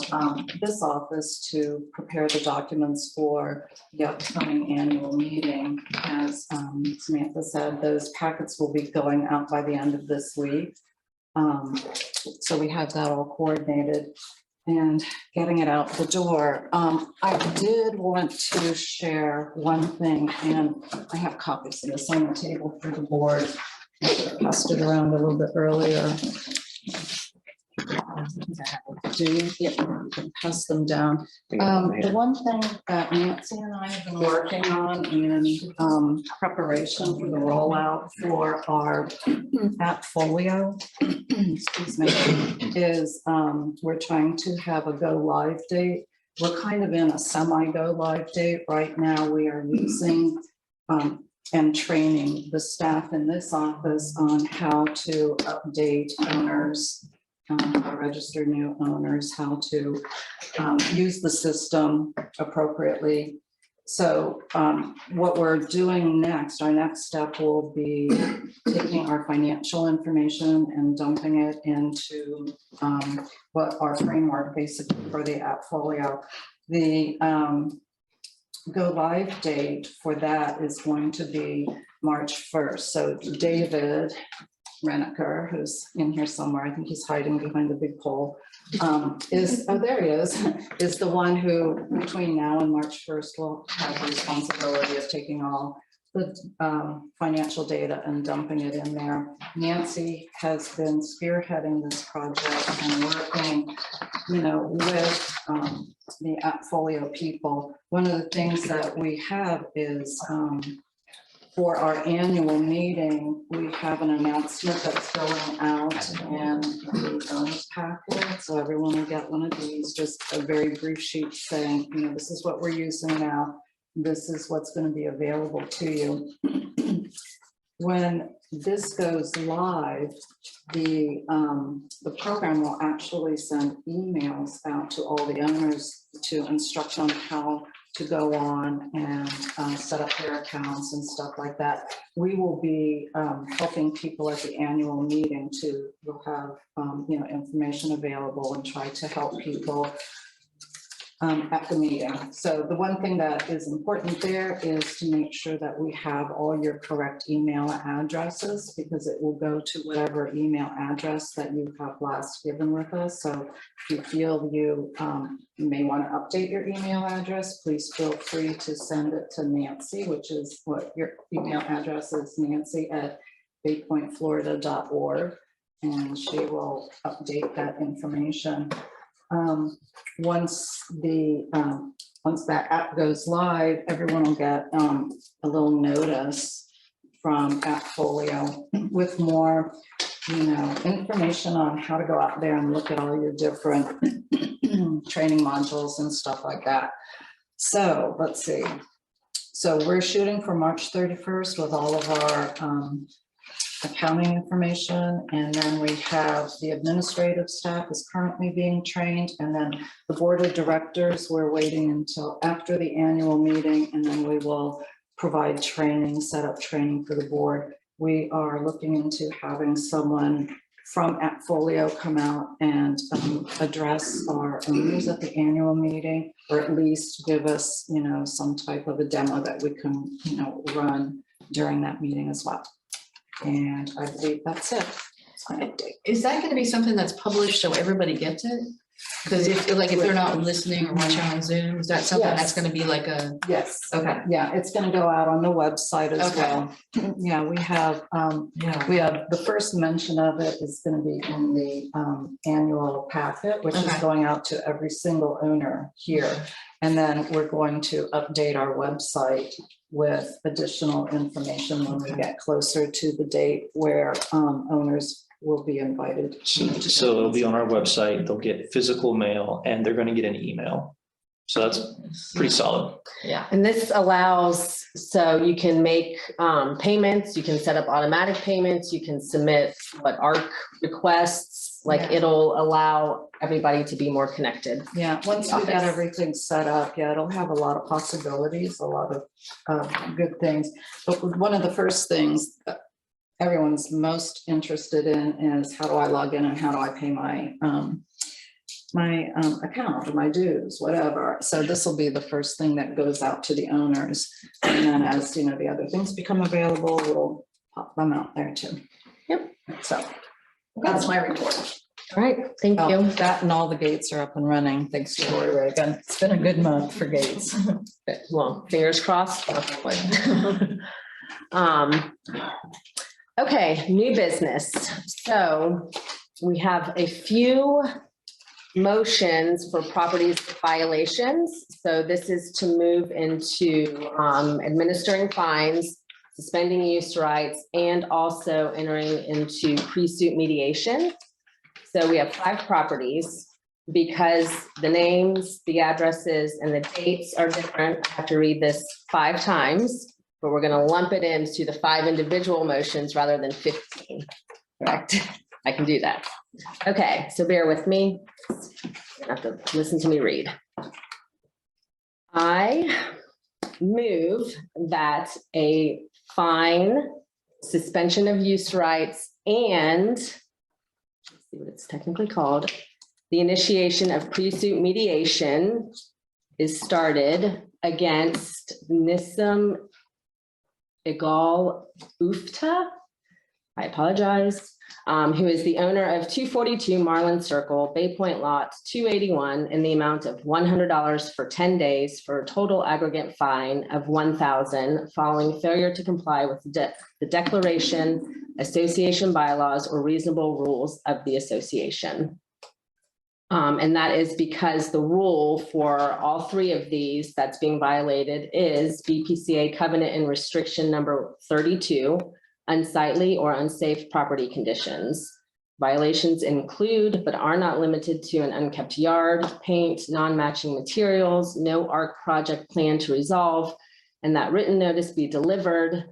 this office to prepare the documents for the upcoming annual meeting. As Samantha said, those packets will be going out by the end of this week. So we have that all coordinated and getting it out the door. I did want to share one thing, and I have copies of this on the table for the board. I passed it around a little bit earlier. Do you? Yep. Pass them down. The one thing that Nancy and I have been working on in preparation for the rollout for our Appfolio, excuse me, is we're trying to have a go live date. We're kind of in a semi-go live date right now. We are using and training the staff in this office on how to update owners, register new owners, how to use the system appropriately. So what we're doing next, our next step will be taking our financial information and dumping it into what our framework basically for the Appfolio. The go live date for that is going to be March 1st. So David Reniker, who's in here somewhere, I think he's hiding behind the big pole, there he is the one who between now and March 1st will have the responsibility of taking all the financial data and dumping it in there. Nancy has been spearheading this project and working, with the Appfolio people. One of the things that we have is for our annual meeting, we have an announcement that's going out in the bonus packet. So everyone will get one of these, just a very brief sheet saying, this is what we're using now. This is what's going to be available to you. When this goes live, the program will actually send emails out to all the owners to instruct them how to go on and set up their accounts and stuff like that. We will be helping people at the annual meeting to have information available and try to help people at the meeting. So the one thing that is important there is to make sure that we have all your correct email addresses, because it will go to whatever email address that you have last given with us. So if you feel you may want to update your email address, please feel free to send it to Nancy, which is what your email address is, nancy@baypointflorida.org, and she will update that information. Once that app goes live, everyone will get a little notice from Appfolio with more, information on how to go out there and look at all your different training modules and stuff like that. So let's see. So we're shooting for March 31st with all of our accounting information, and then we have the administrative staff is currently being trained, and then the board of directors, we're waiting until after the annual meeting, and then we will provide training, set up training for the board. We are looking into having someone from Appfolio come out and address our owners at the annual meeting, or at least give us, some type of a demo that we can, run during that meeting as well. And I believe that's it. Is that gonna be something that's published so everybody gets it? Because if they're not listening or watching on Zoom, is that something that's gonna be like a? Yes. Okay. Yeah, it's gonna go out on the website as Okay. well. Yeah, we have the first mention of it is gonna be in the annual packet, which is Okay. going out to every single owner here. And then we're going to update our website with additional information when we get closer to the date where owners will be invited. So it'll be on our website, they'll get physical mail, and they're gonna get an email. So that's pretty solid. Yeah. And this allows, so you can make payments, you can set up automatic payments, you can submit ARC requests, it'll allow everybody to be more connected. Yeah, once we get everything set up, it'll have a lot of possibilities, a lot of good things. But one of the first things that everyone's most interested in is how do I log in and how do I pay my account or my dues, whatever. So this will be the first thing that goes out to the owners. And then as the other things become available, we'll pop them out there too. Yep. So That's my report. All right, thank you. That and all the gates are up and running, thanks to Lori Reagan. It's been a good month for gates. Well, fingers crossed. Okay, new business. So we have a few motions for properties violations. So this is to move into administering fines, suspending use rights, and also entering into pre-suit mediation. So we have 5 properties. Because the names, the addresses, and the dates are different, I have to read this 5 times, but we're gonna lump it into the 5 individual motions rather than 15. Correct? I can do that. Okay, so bear with me. You have to listen to me read. I move that a fine, suspension of use rights, and let's see what it's technically called, the initiation of pre-suit mediation is started against Nissim Igal Ufta, I apologize, who is the owner of 242 Marlin Circle, Bay Point Lot 281, in the amount of $100 for 10 days for a total aggregate fine of $1,000 following failure to comply with the declaration, association bylaws, or reasonable rules of the association. And that is because the rule for all 3 of these that's being violated is Bpca covenant and restriction number 32, unsightly or unsafe property conditions. Violations include, but are not limited to, an unkept yard, paint, non-matching materials, no ARC project plan to resolve, and that written notice be delivered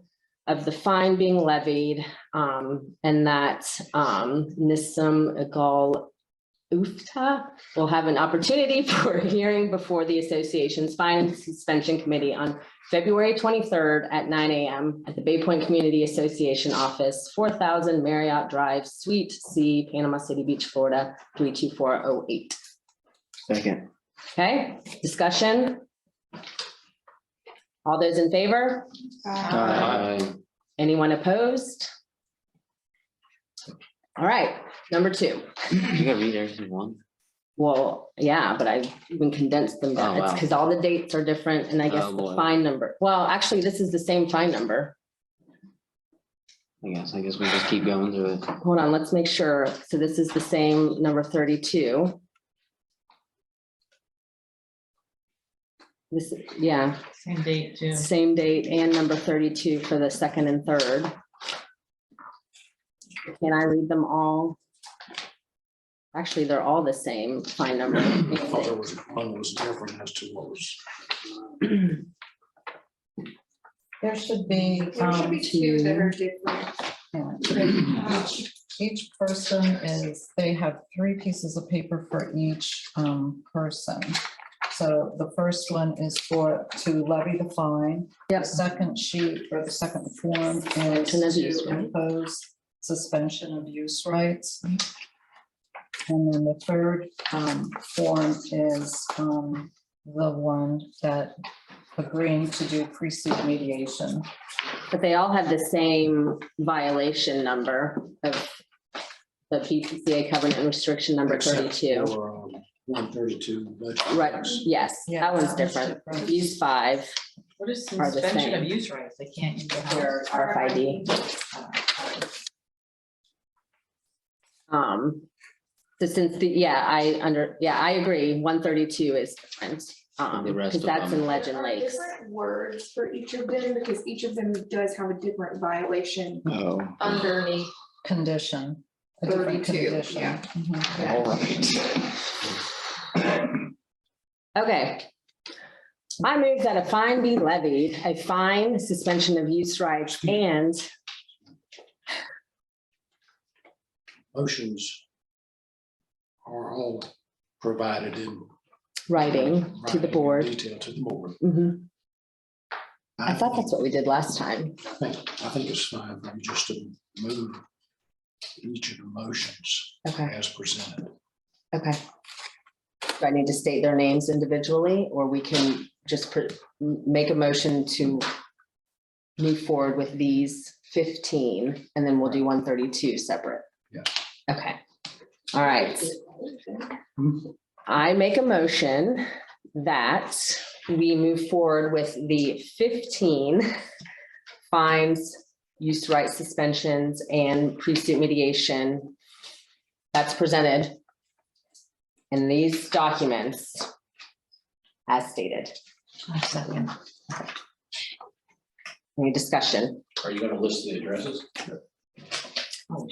of the fine being levied, and that Nissim Igal Ufta will have an opportunity for a hearing before the association's fine and suspension committee on February 23rd at 9 a.m. at the Bay Point Community Association office, 4000 Marriott Drive, Suite C, Panama City Beach, Florida, 32408. Second. Okay, discussion? All those in favor? Aye. Anyone opposed? All right, number 2. You gotta read every single one. Well, yeah, but I even condensed them down. Oh, It's wow. because all the dates are different, and I guess Oh, the boy. fine number. Well, actually, this is the same fine number. I guess we just keep going through it. Hold on, let's make sure. So this is the same number 32. This, yeah, Same date too. same date and number 32 for the 2nd and 3rd. Can I read them all? Actually, they're all the same fine number. I thought there was one was different as to what was. There should be. There should be 2 that are different. Yeah. Each person they have 3 pieces of paper for each person. So the first one is to levy the fine. Yep. The second sheet or the second form is Suspension of use, to right? impose suspension of use rights. And then the third form is the one that agreeing to do pre-suit mediation. But they all have the same violation number of the Bpca covenant and restriction number 32. 132. Right, yes, Yeah, that one's that one's different. different. These 5 What is Are the suspension of same. use rights? They can't use the are house. RFID. So since I agree, 132 is different. The rest Because of that's them. in Legend There are Lakes. different words for each of them because each of them does have a different violation Oh. underneath. Condition. A different 32, condition. yeah. Mhm. All right. Okay. I move that a fine be levied, a fine, suspension of use rights, and Motions are all provided in. writing to the writing in board. Detail to the board. Mhm. I thought that's what we did last time. I think it's fine for you just to move each of the motions Okay. as presented. Okay. Do I need to state their names individually, or we can just make a motion to move forward with these 15, and then we'll do 132 separate? Yeah. Okay. All right. I make a motion that we move forward with the 15 fines, use right suspensions, and pre-suit mediation that's presented in these documents as stated. Any discussion? Are you gonna list the addresses?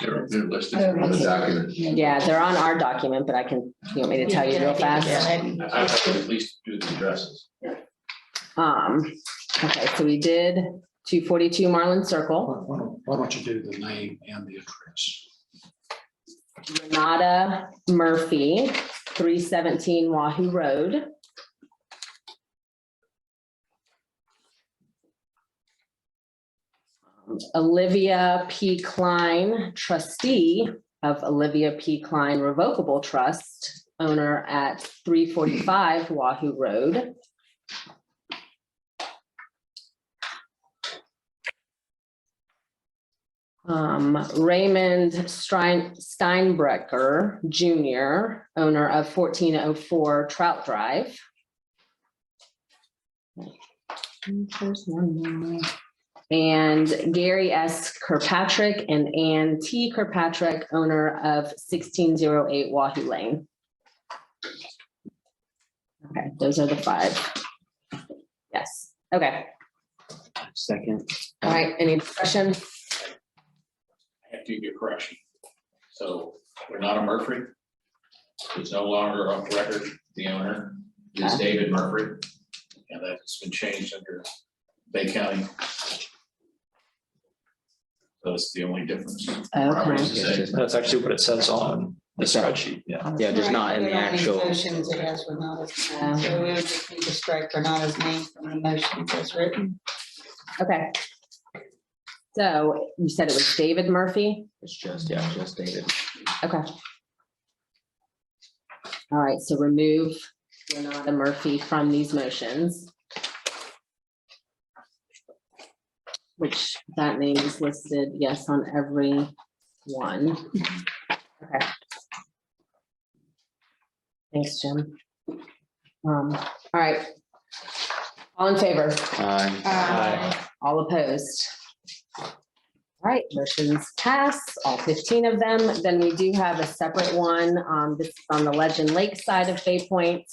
They're listed on the document. Yeah, they're on our document, but you want me to tell you real fast? I would at least do the addresses. Okay, so we did 242 Marlin Circle, Why don't you do the name and the address? Renata Murphy, 317 Wahoo Road. Olivia P. Klein, trustee of Olivia P. Klein Revocable Trust, owner at 345 Wahoo Road. Raymond Steinbrecher Jr., owner of 1404 Trout Drive. There's one more. And Gary S. Kirkpatrick and Ann T. Kirkpatrick, owner of 1608 Wahoo Lane. Okay, those are the 5. Yes, okay. Second. All right, any discussion? I have to give you a correction. So we're not a Murphy. It's no longer on record, the owner is David Murphy. And that's been changed under Bay County. So it's the only difference. Property's the same. That's actually what it says on the spreadsheet, yeah. Yeah, just not in the Right, but on these actual. Motions, it has Renata's name, so we would just need to strike Renata's name from the motions as written. Okay. So you said it was David Murphy? It's just David. Okay. All right, so remove Renata Murphy from these motions. Which that name is listed, yes, on every one. Okay. Thanks, Jim. All right. All in favor? All opposed? All right, motions pass, all 15 of them. Then we do have a separate one. This is on the Legend Lake side of Bay Point.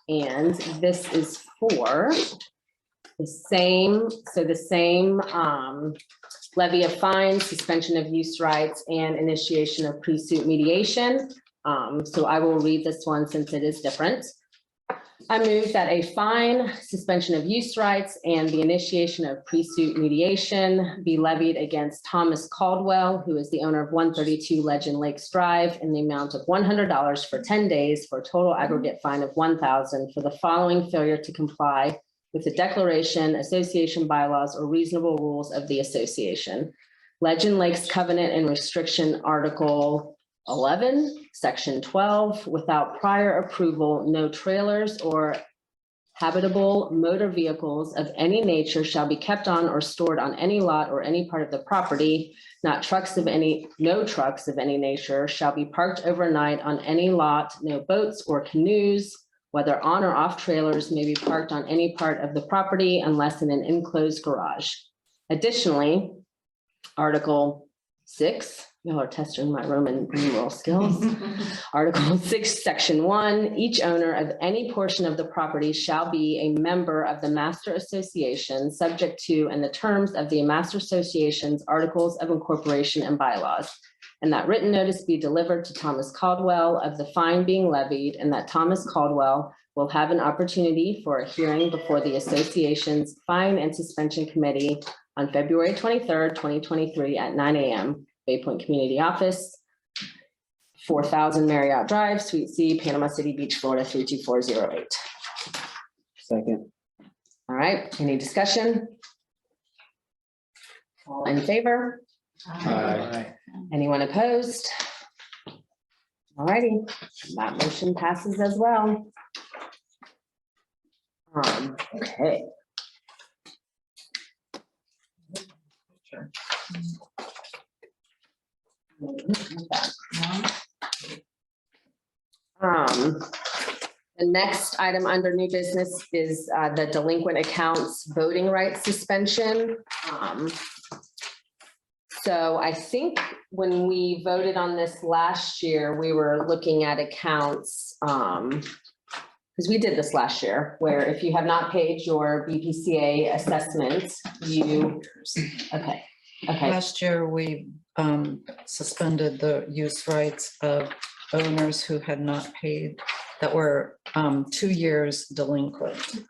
And this is for the same levy of fines, suspension of use rights, and initiation of pre-suit mediation. So I will read this one since it is different. I move that a fine, suspension of use rights, and the initiation of pre-suit mediation be levied against Thomas Caldwell, who is the owner of 132 Legend Lakes Drive, in the amount of $100 for 10 days for a total aggregate fine of $1,000 for the following failure to comply with the declaration, association bylaws, or reasonable rules of the association. Legend Lakes Covenant and Restriction, Article 11, Section 12, without prior approval, no trailers or habitable motor vehicles of any nature shall be kept on or stored on any lot or any part of the property. No trucks of any nature shall be parked overnight on any lot. No boats or canoes, whether on or off trailers, may be parked on any part of the property unless in an enclosed garage. Additionally, Article 6, y'all are testing my Roman numeral skills. Article 6, Section 1, each owner of any portion of the property shall be a member of the Master Association, subject to and the terms of the Master Association's Articles of Incorporation and bylaws, and that written notice be delivered to Thomas Caldwell of the fine being levied, and that Thomas Caldwell will have an opportunity for a hearing before the association's Fine and Suspension Committee on February 23rd, 2023 at 9 a.m. Bay Point Community Office, 4000 Marriott Drive, Suite C, Panama City Beach, Florida, 32408. Second. All right, any discussion? All in favor? Aye. Anyone opposed? All righty, that motion passes as well. Okay. The next item under new business is the delinquent accounts voting rights suspension. So I think when we voted on this last year, we were looking at accounts, because we did this last year, where if you have not paid your BPCA assessment, you, okay. Last year, we suspended the use rights of owners who had not paid, that were 2 years delinquent.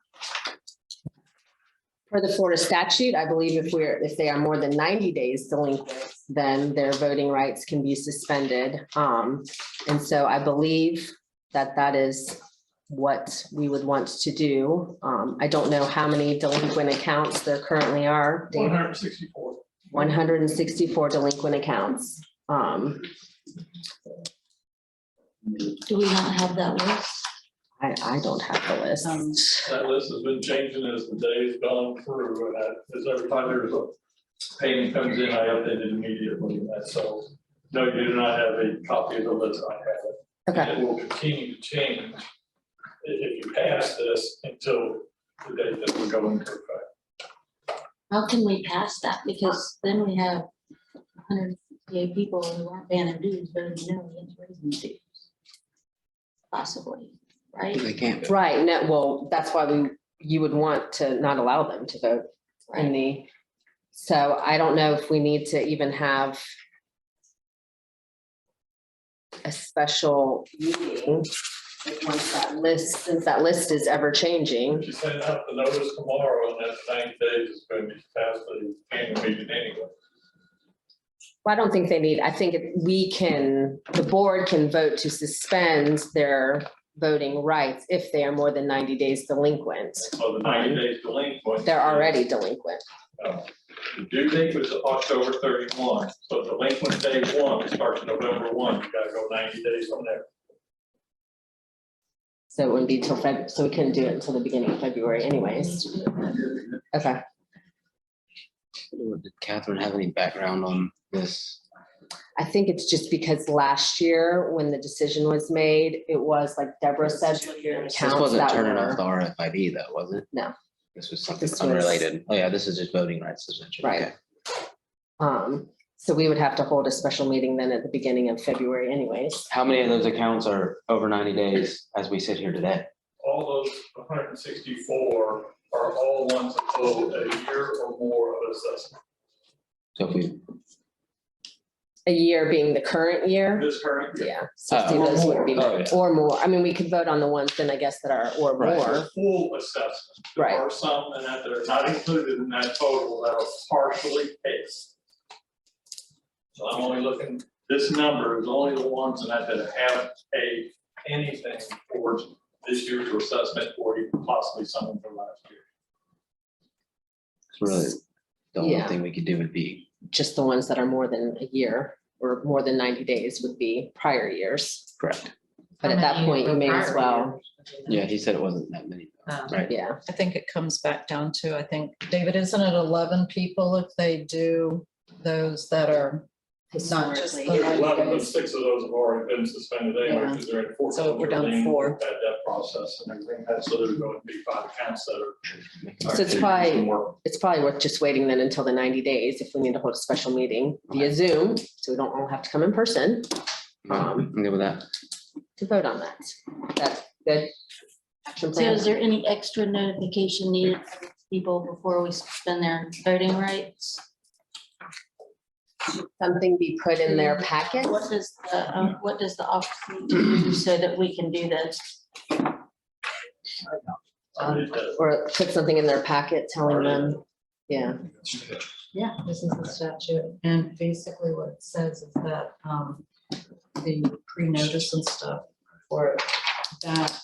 For the Florida statute, I believe if they are more than 90 days delinquent, then their voting rights can be suspended. And so I believe that that is what we would want to do. I don't know how many delinquent accounts there currently are. David? 164. 164 delinquent accounts. Do we not have that list? I don't have the list. That list has been changing as the days gone through, and as every time there's a payment comes in, I update it immediately. And so, no, you do not have a copy of the list. I have it. Okay. And it will continue to change if you pass this until the date that we go into effect. How can we pass that? Because then we have 158 people who aren't paying their dues, but you know, it's raising dues. Possibly, right? They can't. Right, no, well, that's why you would want to not allow them to vote in the, so I don't know if we need to even have a special meeting once that list, since that list is ever changing. If you send out the notice tomorrow, and that's 90 days, it's going to be past the annual meeting anyway. Well, I don't think they need, I think the board can vote to suspend their voting rights if they are more than 90 days delinquent. So the 90 days delinquent. They're already delinquent. The due date was October 31, so delinquent day 1 starts November 1, you gotta go 90 days from there. So it wouldn't be till February, so we couldn't do it until the beginning of February anyways. Okay. Did Catherine have any background on this? I think it's just because last year, when the decision was made, it was like Deborah said. This accounts wasn't that turning were- off the RFID though, was it? No. This was something This was- unrelated. Oh yeah, this is just voting rights essentially. Right. Okay. So we would have to hold a special meeting then at the beginning of February anyways. How many of those accounts are over 90 days as we sit here today? All those 164 are all ones that owe a year or more of assessment. So if we, A year being the current year. This current year. Yeah. So see, those would be, Oh, yeah. or more. I mean, we could vote on the ones then I guess that are or Right. more. Full assessment. There Right. are some and that are not included in that total that are partially paid. So I'm only looking, this number is only the ones that haven't paid anything towards this year's assessment or even possibly some from last year. it's really, the only Yeah. thing we could do would be, Just the ones that are more than a year or more than 90 days would be prior years. correct. But at that point, you may as well, Yeah, he said it wasn't that many, right? yeah. I think it comes back down to, I think, David, isn't it 11 people if they do those that are not just the Historically. 90 11, but days? 6 of those have already been suspended anyway, Yeah. because they're in four. So we're down to 4. At that process and everything, so there's going to be 5 accounts that are. So it's probably worth just waiting then until the 90 days if we need to hold a special meeting via Zoom, so we don't all have to come in person I'm good with that. to vote on that. That's good. Action So plan. is there any extra notification needed for people before we suspend their voting rights? Something be put in their packet? What does the office need to do so that we can do this? Or put something in their packet telling them, yeah. Yeah, this is the statute. And basically what it says is that the pre-notice and stuff for that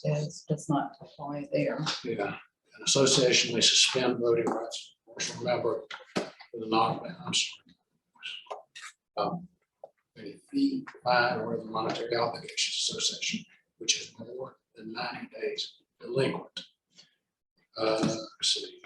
does not apply there. Yeah, an association may suspend voting rights of a member with a a fee, fine, or other monetary obligations association, which is more than 90 days delinquent. Let's see.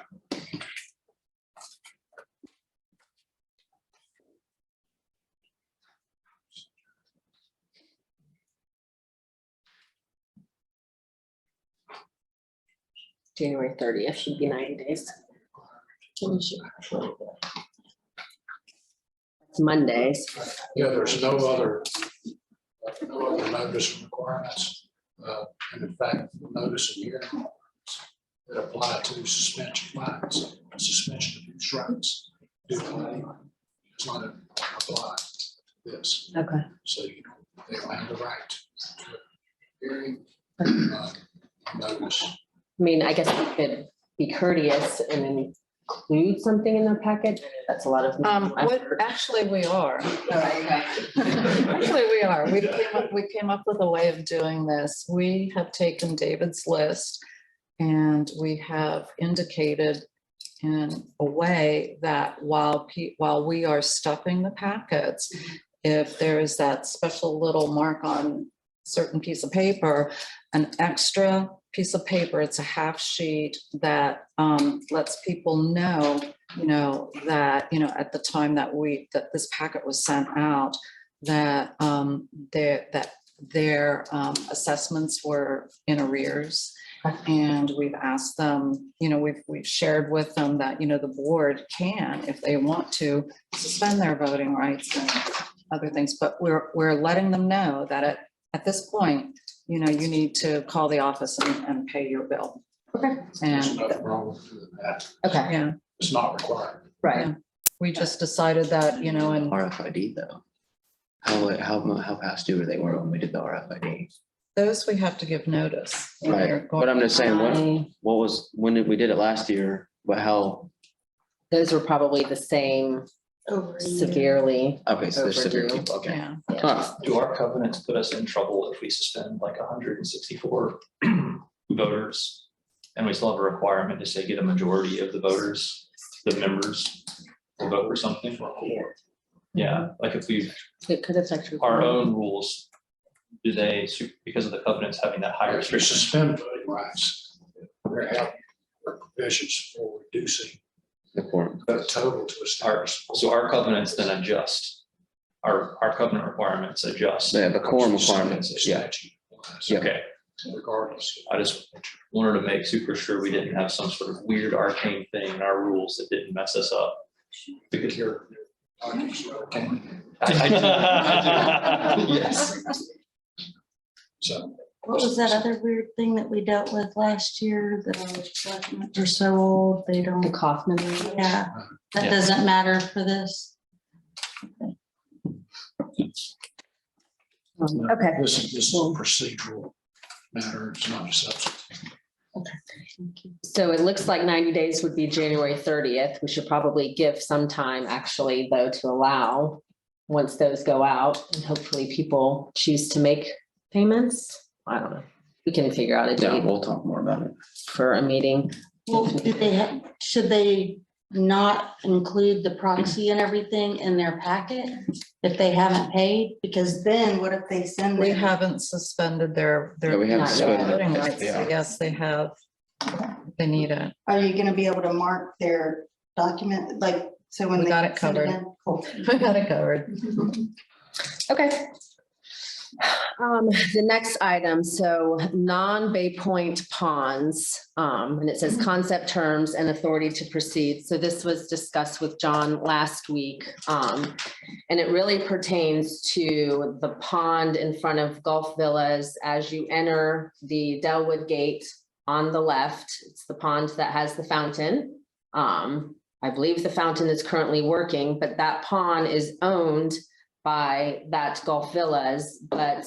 January 30th should be 90 days. It's Mondays. Yeah, there's no other notice requirements. And in fact, the notice of hearing that apply to suspension fines, suspension of use rights. Do it's not apply to this. Okay. So they don't have the right to hearing, notice. I mean, I guess we could be courteous and include something in the packet. That's a lot of. Actually, we are. Actually, we are. We came up with a way of doing this. We have taken David's list and we have indicated in a way that while we are stuffing the packets, if there is that special little mark on certain piece of paper, an extra piece of paper, it's a half sheet that lets people know, that, at the time that this packet was sent out, that their assessments were in arrears. And we've asked them, we've shared with them that, the board can, if they want to, suspend their voting rights and other things, but we're letting them know that at this point, you need to call the office and pay your bill. Okay. There's And, nothing wrong with doing that. Okay. yeah, It's not required. Right. we just decided that, and RFID though. How past due were they when we did the RFID? those we have to give notice. when Right, they're going- but I'm just saying, when we did it last year, how, Those were probably the same severely. okay, so there's severe Overdue. people, okay. Yeah. Huh. Do our covenants put us in trouble if we suspend like 164 voters? And we still have a requirement to say get a majority of the voters, the members will vote for something? Yeah, like if we've, It could affect your. our own rules, do they, because of the covenants having that higher If you restriction? suspend voting rights, there have provisions for reducing The quorum. the total to a status. So our covenants then adjust, our covenant requirements adjust. They have a quorum requirements, yeah. Statute applies, Yeah. Okay, regardless. I just wanted to make super sure we didn't have some sort of weird arcane thing in our rules that didn't mess us up. Because Your documents are okay. I do. Yes. So. What was that other weird thing that we dealt with last year? The documents are so old, they The don't, Kaufman. yeah, that Yeah. doesn't matter for this. Okay. This is a procedural matter, it's not a substantive. So it looks like 90 days would be January 30th. We should probably give some time actually though to allow, once those go out, and hopefully people choose to make payments. I don't know. We can figure out a Yeah, date we'll talk more about it. for a meeting. Well, should they not include the proxy and everything in their packet if they haven't paid? Because then what if they send We it? haven't suspended their Yeah, we haven't Not suspended it. voting rights, Yeah. so yes, they have. They need it. Are you gonna be able to mark their document, like, so when We they got it send it covered. in? Cool. We got it covered. Okay. The next item, so non-Bay Point ponds, and it says concept terms and authority to proceed. So this was discussed with John last week. And it really pertains to the pond in front of Gulf Villas as you enter the Delwood Gate on the left. It's the pond that has the fountain. I believe the fountain is currently working, but that pond is owned by that Gulf Villas, but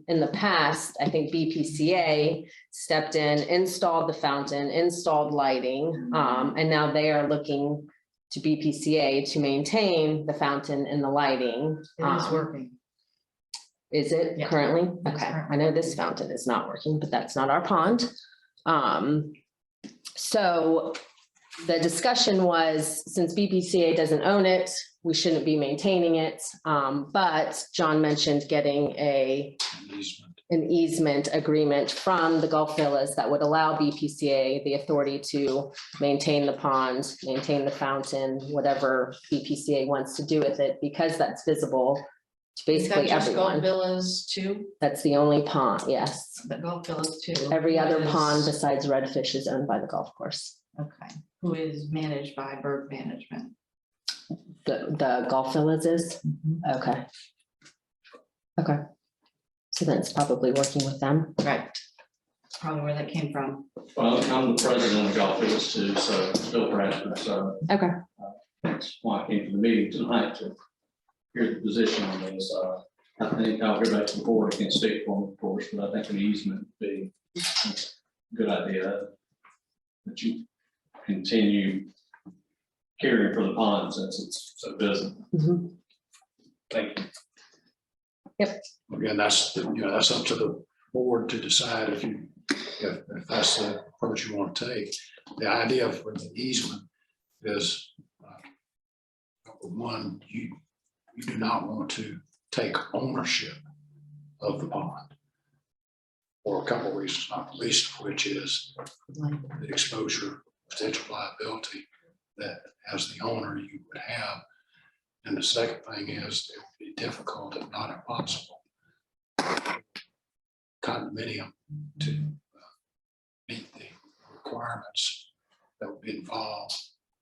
in the past, I think BPCA stepped in, installed the fountain, installed lighting, and now they are looking to BPCA to maintain the fountain and the lighting. It is working. Is it Yeah. currently? It is Okay, currently I know this fountain is not working, but that's not our pond. So the discussion was, since BPCA doesn't own it, we shouldn't be maintaining it. But John mentioned getting an easement agreement from the Gulf Villas that would allow BPCA the authority to maintain the pond, maintain the fountain, whatever BPCA wants to do with it, because that's visible to basically Is that just Gulf everyone. Villas too? That's the only pond, yes. The Gulf Villas too. Every other Who is- pond besides Redfish is owned by the golf course. Okay, who is managed by Bird Management? The golf villas is? Okay. Okay. So then it's probably working with them. Right. Probably where that came from. Well, I'm the president of Golf Villas too, so still Bradford, so Okay. that's why I came to the meeting tonight to hear the position on this. I think I'll go back to the board, I can't speak for them, of course, but I think an easement would be a good idea. That you continue caring for the pond since it's so busy. Mhm. Thank you. Again, that's, that's up to the board to decide if that's the approach you want to take. The idea for the easement is, number one, you do not want to take ownership of the pond for a couple of reasons, not the least of which is the exposure, potential liability that as the owner you would have. And the second thing is it would be difficult, if not impossible, condominium to meet the requirements that would be involved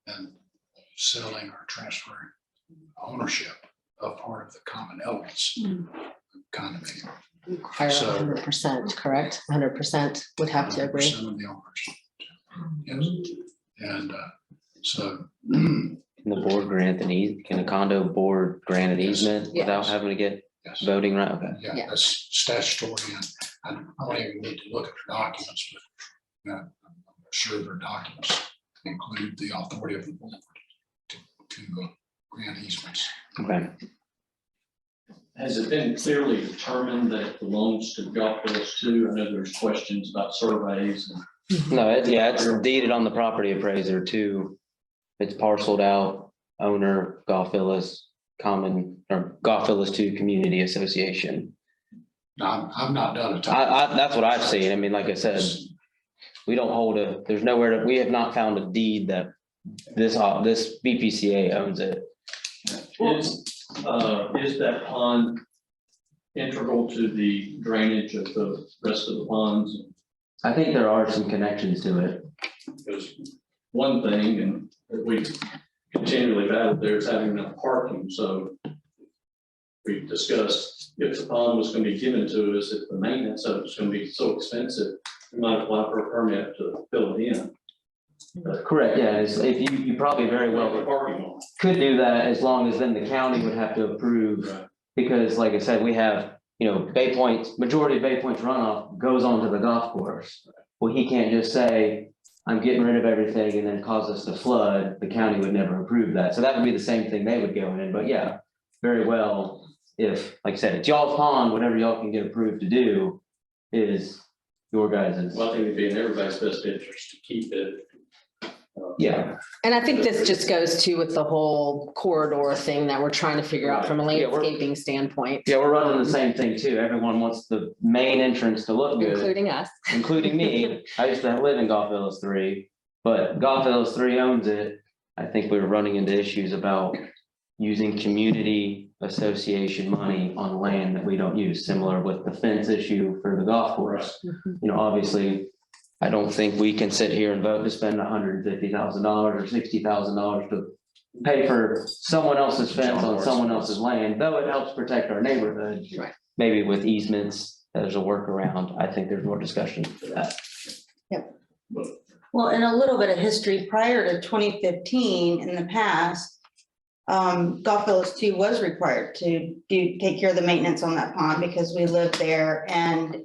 in selling or transferring ownership of part of the common elements of condominium. Require So- 100%, correct? 100% would have to agree. 100% of the ownership. Yes. And so Can the board grant can a condo board grant an easement Yeah. without having to get yes. voting right? Okay. Yeah, Yeah. that's statutory, and I don't even need to look at the documents, but I'm sure their documents include the authority of the board to grant easements. Okay. Has it been clearly determined that it belongs to Golf Villas too? I know there's questions about surveys and No, it's deeded on the property appraiser too. It's parceled out, owner, Golf Villas, common, or Golf Villas 2 Community Association. Now, I've not done a That's what I've seen. I mean, like I said, we don't hold there's nowhere we have not found a deed that this BPCA owns it. Is that pond integral to the drainage of the rest of the ponds? I think there are some connections to it. Because one thing, and that we continually battle there is having enough parking, so we discussed if the pond was gonna be given to us, if the maintenance of it's gonna be so expensive, we might apply for a permit to fill it in. Correct, yeah, if you probably very well Parking lot. could do that as long as then the county would have to approve. Right. Because like I said, we have, Bay Point's, majority of Bay Point's runoff goes onto the golf course. Well, he can't just say, I'm getting rid of everything and then cause us to flood. The county would never approve that. So that would be the same thing they would go in. But yeah, very well, if, like I said, it's y'all's pond, whatever y'all can get approved to do is your guys's. Well, I think it'd be in everybody's best interest to keep it. Yeah. And I think this just goes to with the whole corridor thing that we're trying to figure out from a Yeah, we're- landscaping standpoint, Yeah, we're running the same thing too. Everyone wants the main entrance to look good. including us. Including me. I used to live in Golf Villas 3, but Golf Villas 3 owns it. I think we were running into issues about using community association money on land that we don't use, similar with the fence issue for the golf course. Obviously, I don't think we can sit here and vote to spend $150,000 or $60,000 to pay for someone else's fence on someone else's land, though it helps protect our neighborhood. Right. Maybe with easements, there's a workaround. I think there's more discussion for that. Well, in a little bit of history, prior to 2015, in the past, Golf Villas 2 was required to take care of the maintenance on that pond because we lived there. And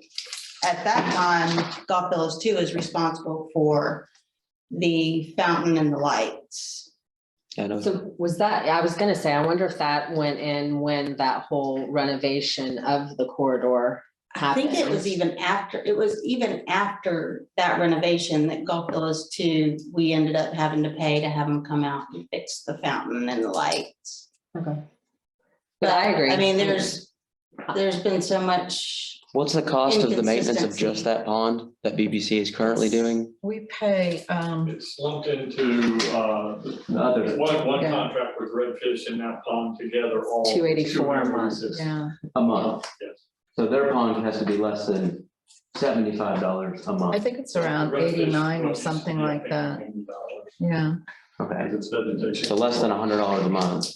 at that time, Golf Villas 2 is responsible for the fountain and the lights. So was that, I was gonna say, I wonder if that went in when that whole renovation of the corridor I happened. think it was even after that renovation that Golf Villas 2, we ended up having to pay to have them come out and fix the fountain and the lights. Okay. But I agree. I mean, there's been so much. What's the cost of the maintenance of Inconsistency. just that pond that BBC is currently doing? We pay, It's lumped into, Others. one Yeah. contract with Redfish and that pond together all. 284 a month. 286. yeah, A month. Yes. So their pond has to be less than $75 a I month. think it's around Redfish 89 or was, something yeah, like that. $80. Yeah, Okay, It's vegetation. so less than $100 a month.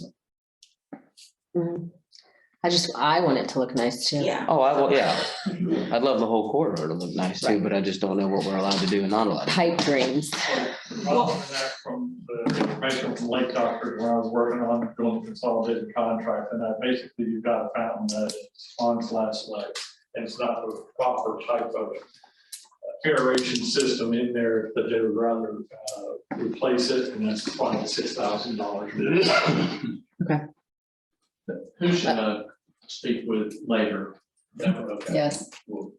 I want it to look nice too. Yeah. Oh, yeah. I'd love the whole corridor to look nice too, but I just don't know what we're allowed to do and not allowed to do. Pipe dreams. Well, that from the information from Lake Doctor, when I was working on doing the consolidated contract, and that basically you've got a fountain that is on/leg. And it's not the proper type of aeration system in there that they would rather replace it, and that's probably $6,000. Okay. Who should speak with later? Okay. Yes. We'll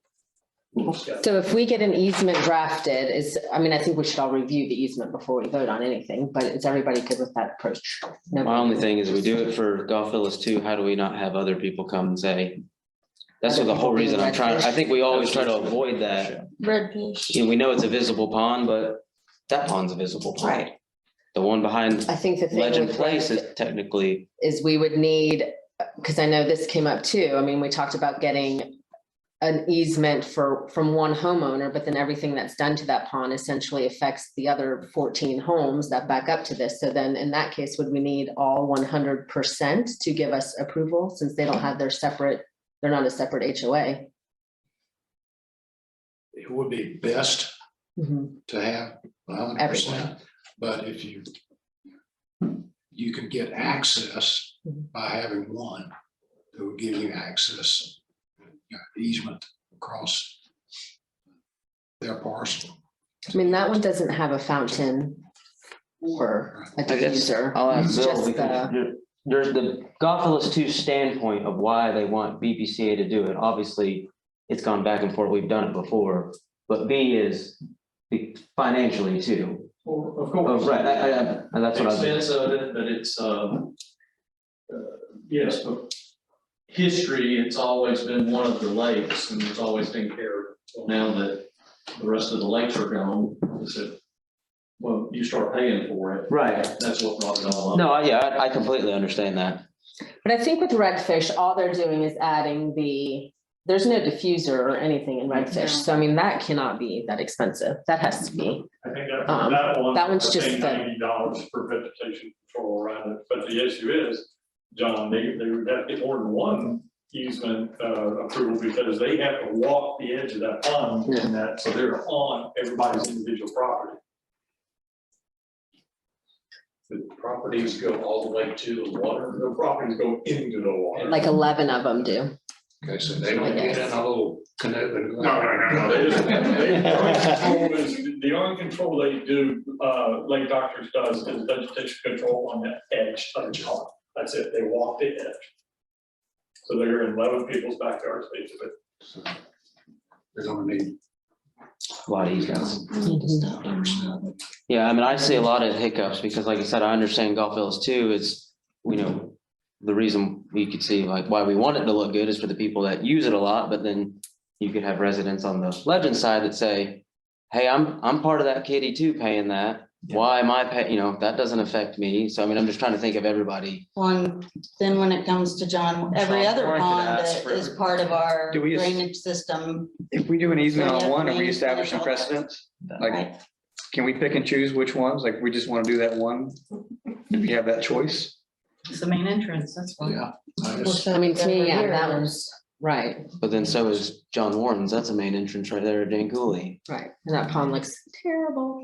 discuss. So if we get an easement drafted I think we should all review the easement before we vote on anything, but is everybody good with that approach? No. My only thing is we do it for Golf Villas too. How do we not have other people come and say? That's what the whole reason I'm trying, I think we always try to avoid that. Redfish. You know, we know it's a visible pond, but that pond's a visible pond. Right. The one behind I think the thing Legend with Place is technically, is we would need, because I know this came up too. I mean, we talked about getting an easement from one homeowner, but then everything that's done to that pond essentially affects the other 14 homes that back up to this. So then in that case, would we need all 100% to give us approval since they don't have their separate, they're not a separate HOA? It would be best to have 100%, but if you can get access by having one, that would give you access, easement across their parcel. I mean, that one doesn't have a fountain or a I guess diffuser. I'll ask It's Bill, just because there's the Golf Villas 2 standpoint of why they want BPCA to do it. Obviously, it's gone back and forth. We've done it before, but B is financially too. Well, of Oh, course. right, that's what I was. Expense of it, but it's, yes, but history, it's always been one of the lakes and it's always been cared. So now that the rest of the lakes are gone, it's a, well, you start paying for it. Right. That's what brought it all up. No, yeah, I completely understand that. But I think with redfish, all they're doing is adding there's no diffuser or anything in redfish. So I mean, that cannot be that expensive. That has to be. I think that one's just the- $90 for vegetation control around it, but the issue is, John, they would have to get more than one easement approval because they have to walk the edge of that pond and that, so they're on everybody's individual property. The properties go all the way to the water, the properties go into the water. Like 11 of them do. Okay, so they don't get in a little canoe and go. No. The only control they do, Lake Doctors does is vegetation control on that edge of the pond. That's it. They walk the edge. So they're in 11 people's backyards, basically. So they're gonna need. A lot of easements. Yeah, I mean, I see a lot of hiccups because like I said, I understand Golf Villas too is, the reason we could see like why we want it to look good is for the people that use it a lot, but then you could have residents on the Legend side that say, hey, I'm part of that kitty too paying that. Why am I paying, that doesn't affect me. So I mean, I'm just trying to think of everybody. Then when it comes to John, every other Warren could pond ask that for- is part of our Do we- drainage system. If we do an easement So we on have one, are we drainage establishing management. precedents? Like, Right. can we pick and choose which ones? Like, we just want to do that one? Do we have that choice? It's the main entrance, that's why. Yeah. I mean, to me, yeah, that one's right. But then so is John Warren's. That's a main entrance right there at Jane Cooley. Right. And that pond looks terrible.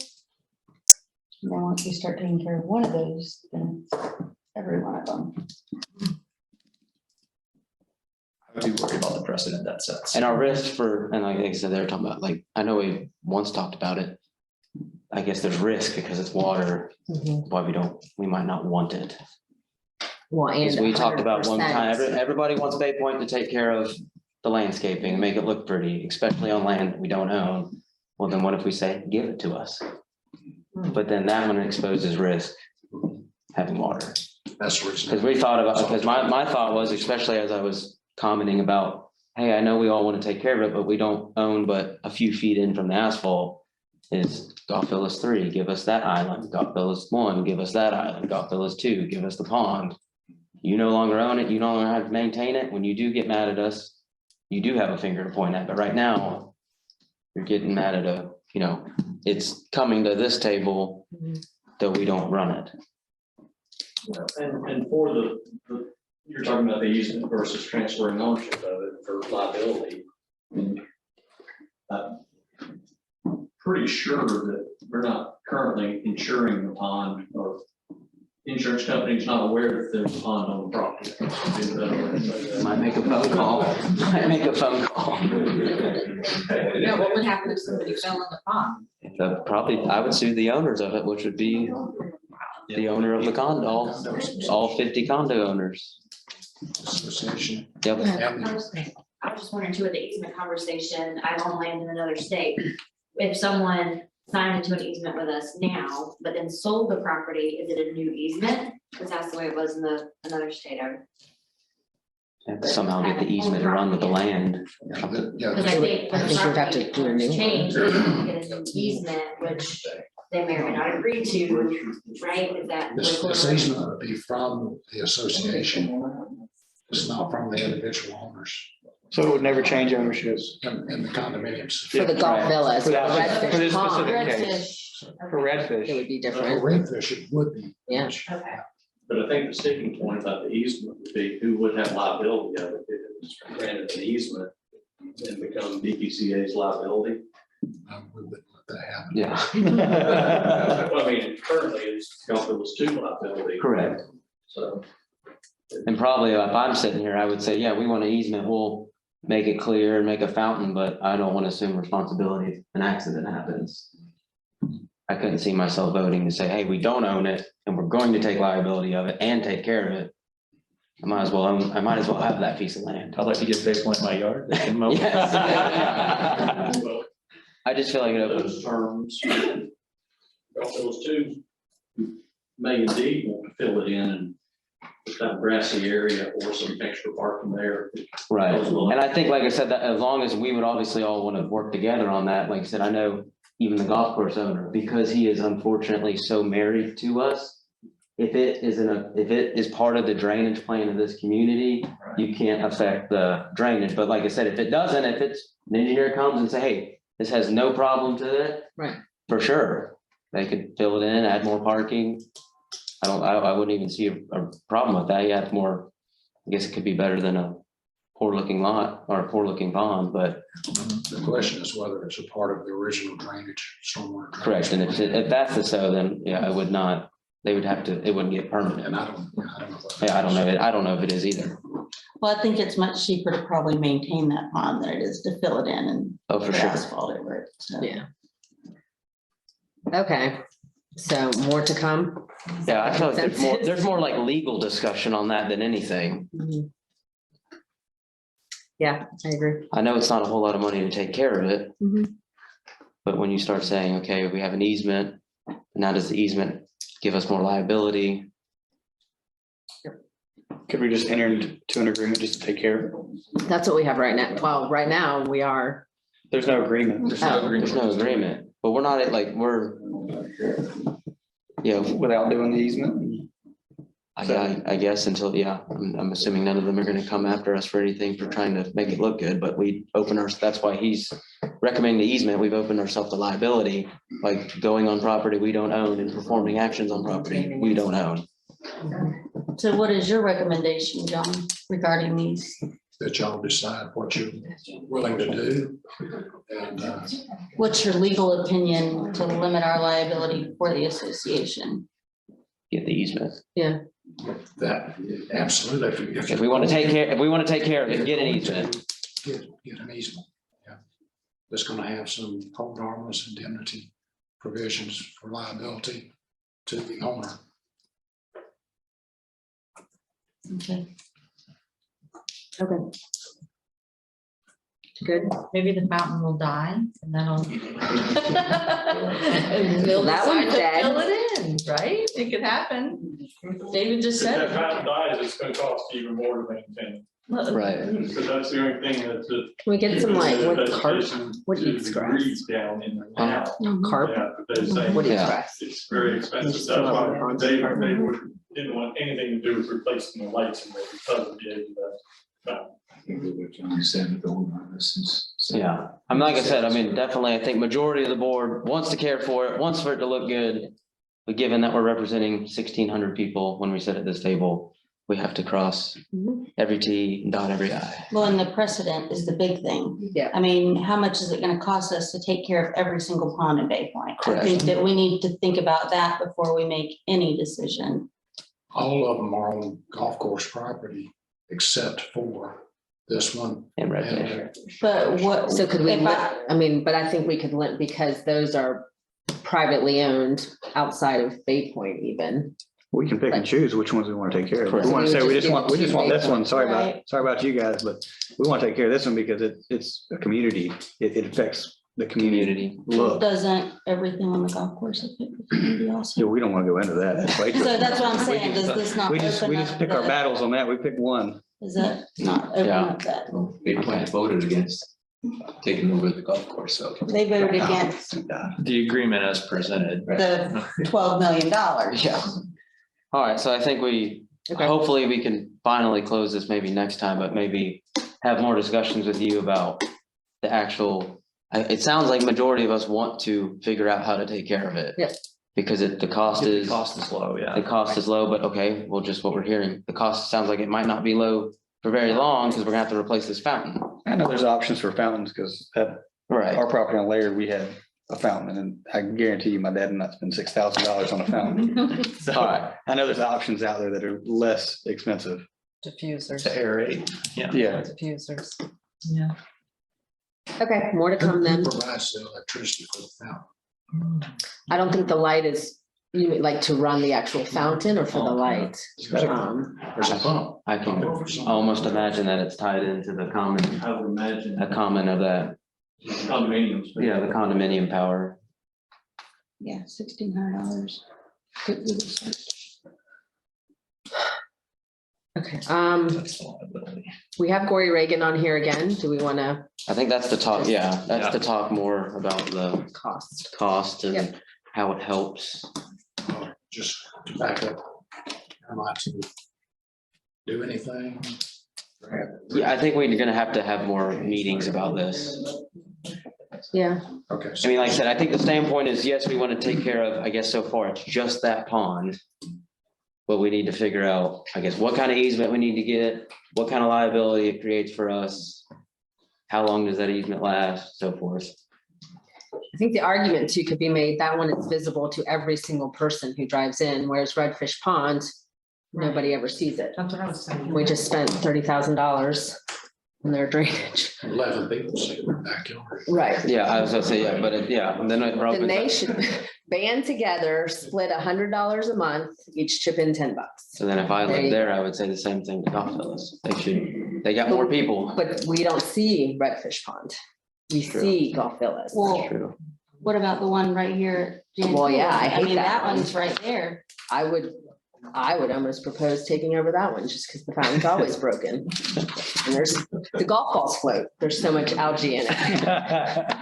And then once we start taking care of one of those, then it's every one of them. I do worry about the precedent that sets. And our risk and like I said, they were talking about, like, I know we once talked about it. I guess there's risk because it's water, why we might not want it. Well, Because and we talked about one time, 100%. everybody wants Bay Point to take care of the landscaping and make it look pretty, especially on land that we don't own. Well, then what if we say, give it to us? But then that one exposes risk, having water. That's the reason. Because we thought about, because my thought was, especially as I was commenting about, hey, I know we all want to take care of it, but we don't own but a few feet in from the asphalt. Is Golf Villas 3, give us that island. Golf Villas 1, give us that island. Golf Villas 2, give us the pond. You no longer own it, you no longer have to maintain it. When you do get mad at us, you do have a finger to point at, but right now, you're getting mad at it's coming to this table, though we don't run it. And for the you're talking about the easement versus transferring ownership of it for liability. I'm pretty sure that we're not currently insuring the pond, or insurance company's not aware that there's a pond on the property. Might make a phone call, might make a phone call. Yeah, what would happen if somebody fell in the pond? Probably, I would sue the owners of it, which would be the owner of the condo, all 50 condo owners. Association. Yep. I was just wondering too, with the easement conversation, I own land in another state. If someone signed into an easement with us now, but then sold the property, is it a new easement? Because that's the way it was in another state. And somehow get the easement and run with the land. Because I think when the property owners change, they get a new easement, which they may or may not agree to, right? Is that? This easement would be from the association. It's not from the individual owners So it would never change ownership. in the condominiums. For the golf villas, For for the that- for redfish this pond, specific case. For redfish. it would be For different. redfish, it would be. Yeah. But I think the sticking point about the easement would be who would have liability of it if it was granted an easement and become BPCA's liability. We wouldn't let that happen. Yeah. Well, I mean, currently it's Gulf Villas 2 liability. Correct. So. And probably if I'm sitting here, I would say, yeah, we want an easement, we'll make it clear and make a fountain, but I don't want to assume responsibility if an accident happens. I couldn't see myself voting to say, hey, we don't own it and we're going to take liability of it and take care of it. I might as well have that piece of land. I'd like to get Baypoint in my yard. They can mow. Yes. I just feel like it opens. Those terms, Gulf Villas 2 may indeed want to fill it in and put that grassy area or some extra parking there. Right, and I think, like I said, that as long as we would obviously all want to work together on that, like I said, I know even the golf course owner, because he is unfortunately so married to us. If it is part of the drainage plan of this community, you can't affect the drainage, but like I said, if it doesn't, if it's, an engineer comes and say, hey, this has no problem to it. Right. For sure, they could fill it in, add more parking. I wouldn't even see a problem with that. You have more, I guess it could be better than a poor looking lot or a poor looking pond, but. The question is whether it's a part of the original drainage, stormwater. drainage Correct, and plan. if that's the so, then yeah, I would not, they would have to, it wouldn't get permanent. And I don't know. Yeah, I don't know if it is either. Well, I think it's much cheaper to probably maintain that pond than it is to fill it in and Oh, for sure. asphalt over it. So. Yeah. Okay, so more to come? Yeah, I feel like there's more like legal discussion on that than anything. Mhm. Yeah, I agree. I know it's not a whole lot of money to take care of it. Mhm. But when you start saying, okay, we have an easement, now does the easement give us more liability? Could we just enter into an agreement just to take care of it? That's what we have right now. Well, right now, we are. There's no agreement. There's no agreement, but we're not at like, Without doing the easement. I guess until, yeah, I'm assuming none of them are gonna come after us for anything for trying to make it look good, but we that's why he's recommending the easement. We've opened ourselves to liability, like going on property we don't own and performing actions on property we don't own. So what is your recommendation, John, regarding these? That y'all decide what you're willing to do. And What's your legal opinion to limit our liability for the association? Get the easement. Yeah. that, absolutely. If we want to take care of it, get an easement. Get an easement, yeah. That's gonna have some hold harmless indemnity provisions for liability to the owner. Okay. Okay. Good. Maybe the fountain will die and then I'll. Well, that one's dead. Fill it in, right? It could happen. David just If said. that fountain dies, it's gonna cost you even more to maintain. Right. Because that's the only thing that's. Can we get some like, what carp, what eats grass? Reeds down in there now. Carp? Yeah, but they're saying What eats Yeah. grass? it's very expensive. That's why didn't want anything to do with replacing the lights and because of the age of that fountain. Yeah, I mean, like I said, I mean, definitely, I think majority of the board wants to care for it, wants for it to look good. But given that we're representing 1,600 people when we sit at this table, we have to cross every T and dot every I. Well, and the precedent is the big thing. Yeah. I mean, how much is it gonna cost us to take care of every single pond in Bay Point? I Correct. think that we need to think about that before we make any decision. All of them are on golf course property except for this one. And Red And Fish. But what? So could we, if I mean, but I think we could limit because those are privately owned outside of Bay Point even. We can pick and choose which ones we want to take care of. Correct. We want to So say, we we would just want, we just just want give this one. Sorry Right. about you guys, but we want to take care of this one because it's a community. It affects the community. Look, Doesn't everything on the golf course affect the community also? yeah, we don't want to go into that. That's way too- So that's what I'm saying, does this not We just open up pick our the, battles on that. We pick one. does that not open Yeah. up that? Bay Point voted against taking over the golf course, so. They voted against The agreement as presented. the $12 million. Yeah. All right, so I think Okay. hopefully we can finally close this maybe next time, but maybe have more discussions with you about the actual, it sounds like majority of us want to figure out how to take care of it. Yes. Because the cost The is, cost is low, yeah. the cost is low, but okay, well, just what we're hearing, the cost sounds like it might not be low for very long, because we're gonna have to replace this fountain. I know there's options for fountains because at Right. our property on Laird, we had a fountain and I can guarantee you my dad did not spend $6,000 on a fountain. So All right. I know there's options out there that are less expensive. Diffusers. To aerate, yeah. Yeah. Diffusers. Yeah. Okay, more to come Who then. provides the electricity for the fountain? I don't think the light is, you mean like to run the actual fountain or for the light? There's a pump. I can almost imagine that it's tied into the common, I would imagine. a common of that, Condominiums. yeah, the condominium power. Yeah, $1,600. Okay, That's the liability. we have Gory Reagan on here again. Do we want to I think that's the talk, yeah, that's Yeah. to talk more about the cost? cost Yep. and how it helps. Just to back up. Am I to do anything? Yeah, I think we're gonna have to have more meetings about this. Yeah, Okay. I mean, like I said, I think the standpoint is, yes, we want to take care of, I guess so far, it's just that pond. But we need to figure out, I guess, what kind of easement we need to get, what kind of liability it creates for us. How long does that easement last, so forth. I think the argument too could be made, that one is visible to every single person who drives in, whereas Redfish Pond, nobody ever sees it. That's what I was saying. We just spent $30,000 on their drainage. 11 people sit in their backyard. Right. Yeah, I was gonna say, yeah, but yeah, and then it Then opens they up. should band together, split $100 a month, each chip in $10. So then if I There you lived there, I would say the same thing to Golf Villas. They got more people. But we don't see Redfish Pond. We True. see Golf Villas. Well, True. what about the one right here? at Jan Well, yeah, I Cooler? hate mean, that that one. one's right there. I would almost propose taking over that one just because the fountain's always broken. And there's, the golf balls float. There's so much algae in it.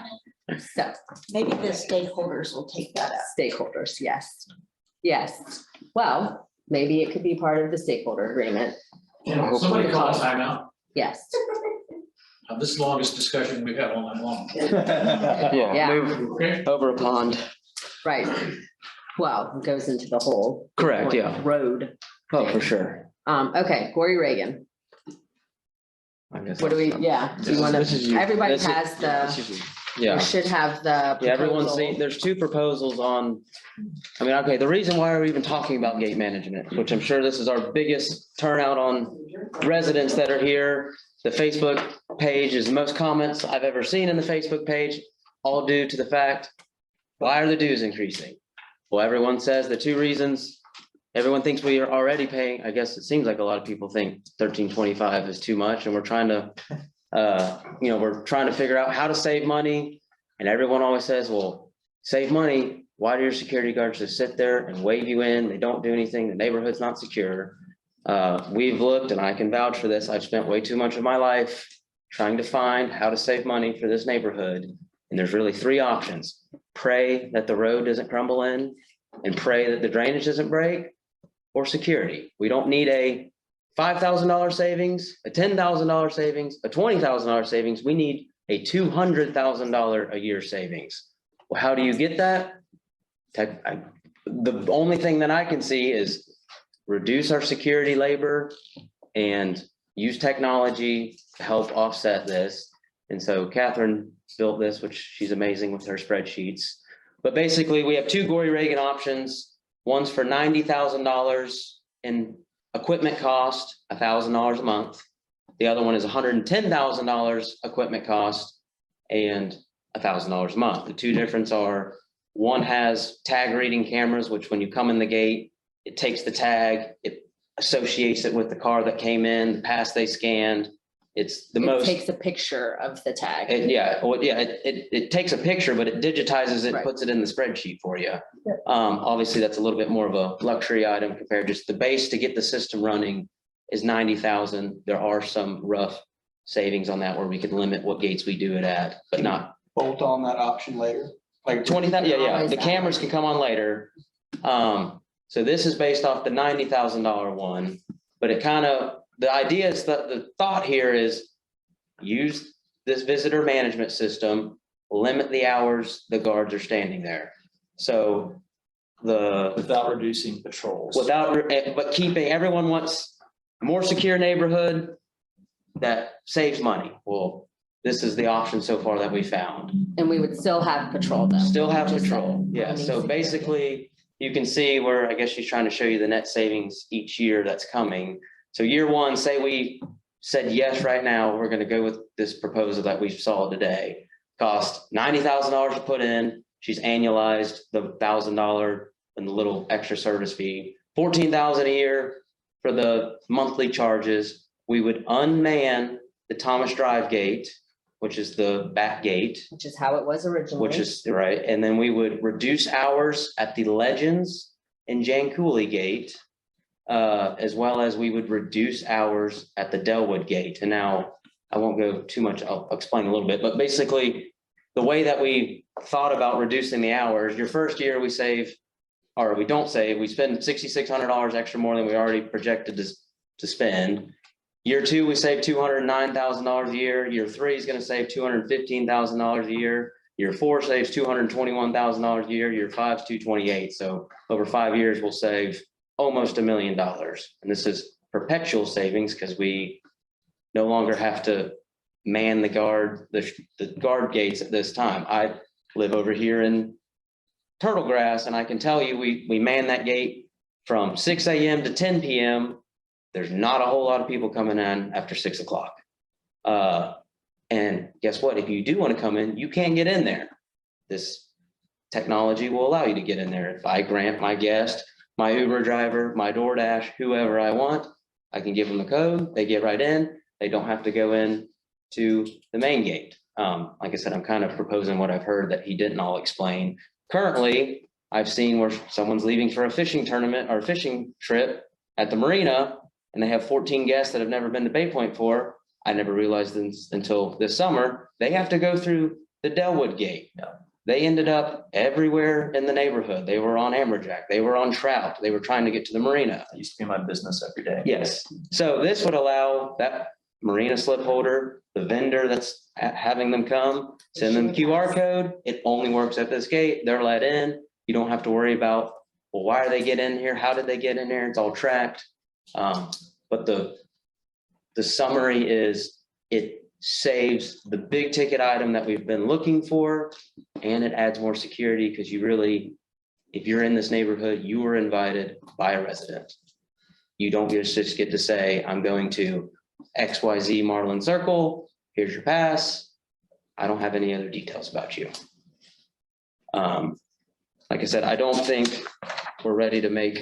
So Maybe the stakeholders will take that up. stakeholders, yes. Yes. Well, maybe it could be part of the stakeholder agreement. Yeah, somebody call a timeout. Yes. This is the longest discussion we've had all night long. Yeah, Yeah. move Okay. over a pond. Right. Well, it goes into the whole. Correct, yeah. Road. Oh, for sure. Okay, Gory Reagan. I guess What do we, yeah, do you want This is to, you. everybody This is- has this the, is you. we Yeah. should have the. Yeah, everyone's proposal. seen, there's two proposals on, I mean, okay, the reason why we're even talking about gate management, which I'm sure this is our biggest turnout on residents that are here. The Facebook page is the most comments I've ever seen in the Facebook page, all due to the fact, why are the dues increasing? Well, everyone says the two reasons, everyone thinks we are already paying, I guess it seems like a lot of people think 1325 is too much, and we're trying to we're trying to figure out how to save money. And everyone always says, well, save money. Why do your security guards just sit there and wave you in? They don't do anything. The neighborhood's not secure. We've looked, and I can vouch for this. I've spent way too much of my life trying to find how to save money for this neighborhood. And there's really three options. Pray that the road doesn't crumble in, and pray that the drainage doesn't break, or security. We don't need a $5,000 savings, a $10,000 savings, a $20,000 savings. We need a $200,000 a year savings. Well, how do you get that? The only thing that I can see is reduce our security labor and use technology to help offset this. And so Catherine built this, which she's amazing with her spreadsheets. But basically, we have two Gory Reagan options. One's for $90,000 in equipment cost, $1,000 a month. The other one is $110,000 equipment cost and $1,000 a month. The two difference are, one has tag reading cameras, which when you come in the gate, it takes the tag, it associates it with the car that came in, the pass they scanned. It's the It most. takes a picture of the tag. It takes a picture, but it digitizes it, Right. puts it in the spreadsheet for you. Obviously, that's a little bit more of a luxury item compared to just the base to get the system running is 90,000. There are some rough savings on that where we could limit what gates we do it at, but not Bolt on that option later. Like 20,000. Yeah. The cameras can come on later. So this is based off the $90,000 one, but it kind of, the idea is that the thought here is use this visitor management system, limit the hours the guards are standing there. So without reducing patrols. But keeping, everyone wants a more secure neighborhood that saves money. Well, this is the option so far that we found. And we would still have patrol though. Still have Just patrol, that yeah. running So security. basically, you can see where, I guess she's trying to show you the net savings each year that's coming. So year one, say we said, yes, right now, we're gonna go with this proposal that we saw today. Cost $90,000 to put in. She's annualized the $1,000 and the little extra service fee. $14,000 a year for the monthly charges. We would unman the Thomas Drive gate, which is the back gate. Which is how it was originally. Which is right. And then we would reduce hours at the Legends and Jan Cooley gate, as well as we would reduce hours at the Delwood gate. And now I won't go too much. I'll explain a little bit, but basically the way that we thought about reducing the hours, your first year we save, or we don't save, we spend $6,600 extra more than we already projected to spend. Year two, we save $209,000 a year. Year three is going to save $215,000 a year. Year four saves $221,000 a year. Year five is $228,000. So over 5 years, we'll save almost $1 million. And this is perpetual savings because we no longer have to man the guard gates at this time. I live over here in Turtle Grass, and I can tell you, we man that gate from 6 a.m. to 10 p.m. There's not a whole lot of people coming in after 6 o'clock. And guess what? If you do want to come in, you can't get in there. This technology will allow you to get in there. If I grant my guest, my Uber driver, my DoorDash, whoever I want, I can give them the code. They get right in. They don't have to go in to the main gate. Like I said, I'm kind of proposing what I've heard that he didn't all explain. Currently, I've seen where someone's leaving for a fishing tournament or a fishing trip at the marina, and they have 14 guests that have never been to Bay Point before. I never realized until this summer, they have to go through the Delwood gate. They ended up everywhere in the neighborhood. They were on Amberjack, they were on Trout, they were trying to get to the marina. That used to be my business every day. Yes, so this would allow that marina slip holder, the vendor that's having them come, send them QR code. It only works at this gate. They're let in. You don't have to worry about, well, why are they getting in here? How did they get in there? It's all tracked. But the summary is it saves the big ticket item that we've been looking for, and it adds more security because you really, if you're in this neighborhood, you were invited by a resident. You don't just get to say, I'm going to XYZ Marlin Circle, here's your pass. I don't have any other details about you. Like I said, I don't think we're ready to make,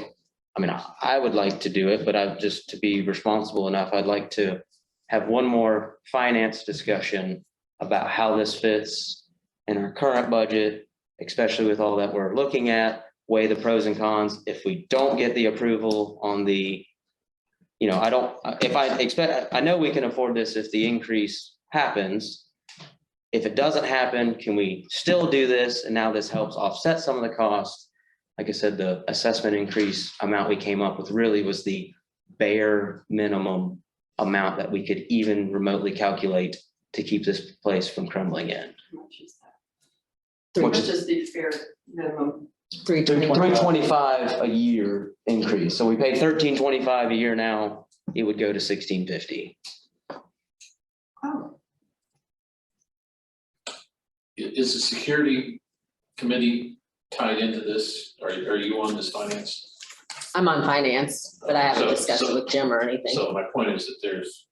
I mean, I would like to do it, but I've just, to be responsible enough, I'd like to have one more finance discussion about how this fits in our current budget, especially with all that we're looking at, weigh the pros and cons. If we don't get the approval on the, you know, I know we can afford this if the increase happens. If it doesn't happen, can we still do this? And now this helps offset some of the costs. Like I said, the assessment increase amount we came up with really was the bare minimum amount that we could even remotely calculate to keep this place from crumbling in. So much is the fair minimum $325 a year increase. So we pay $1325 a year now, it would go to $1650. Is the security committee tied into this? Are you on this finance? I'm on finance, but I haven't So- discussed it with Jim or anything. So my point is that there's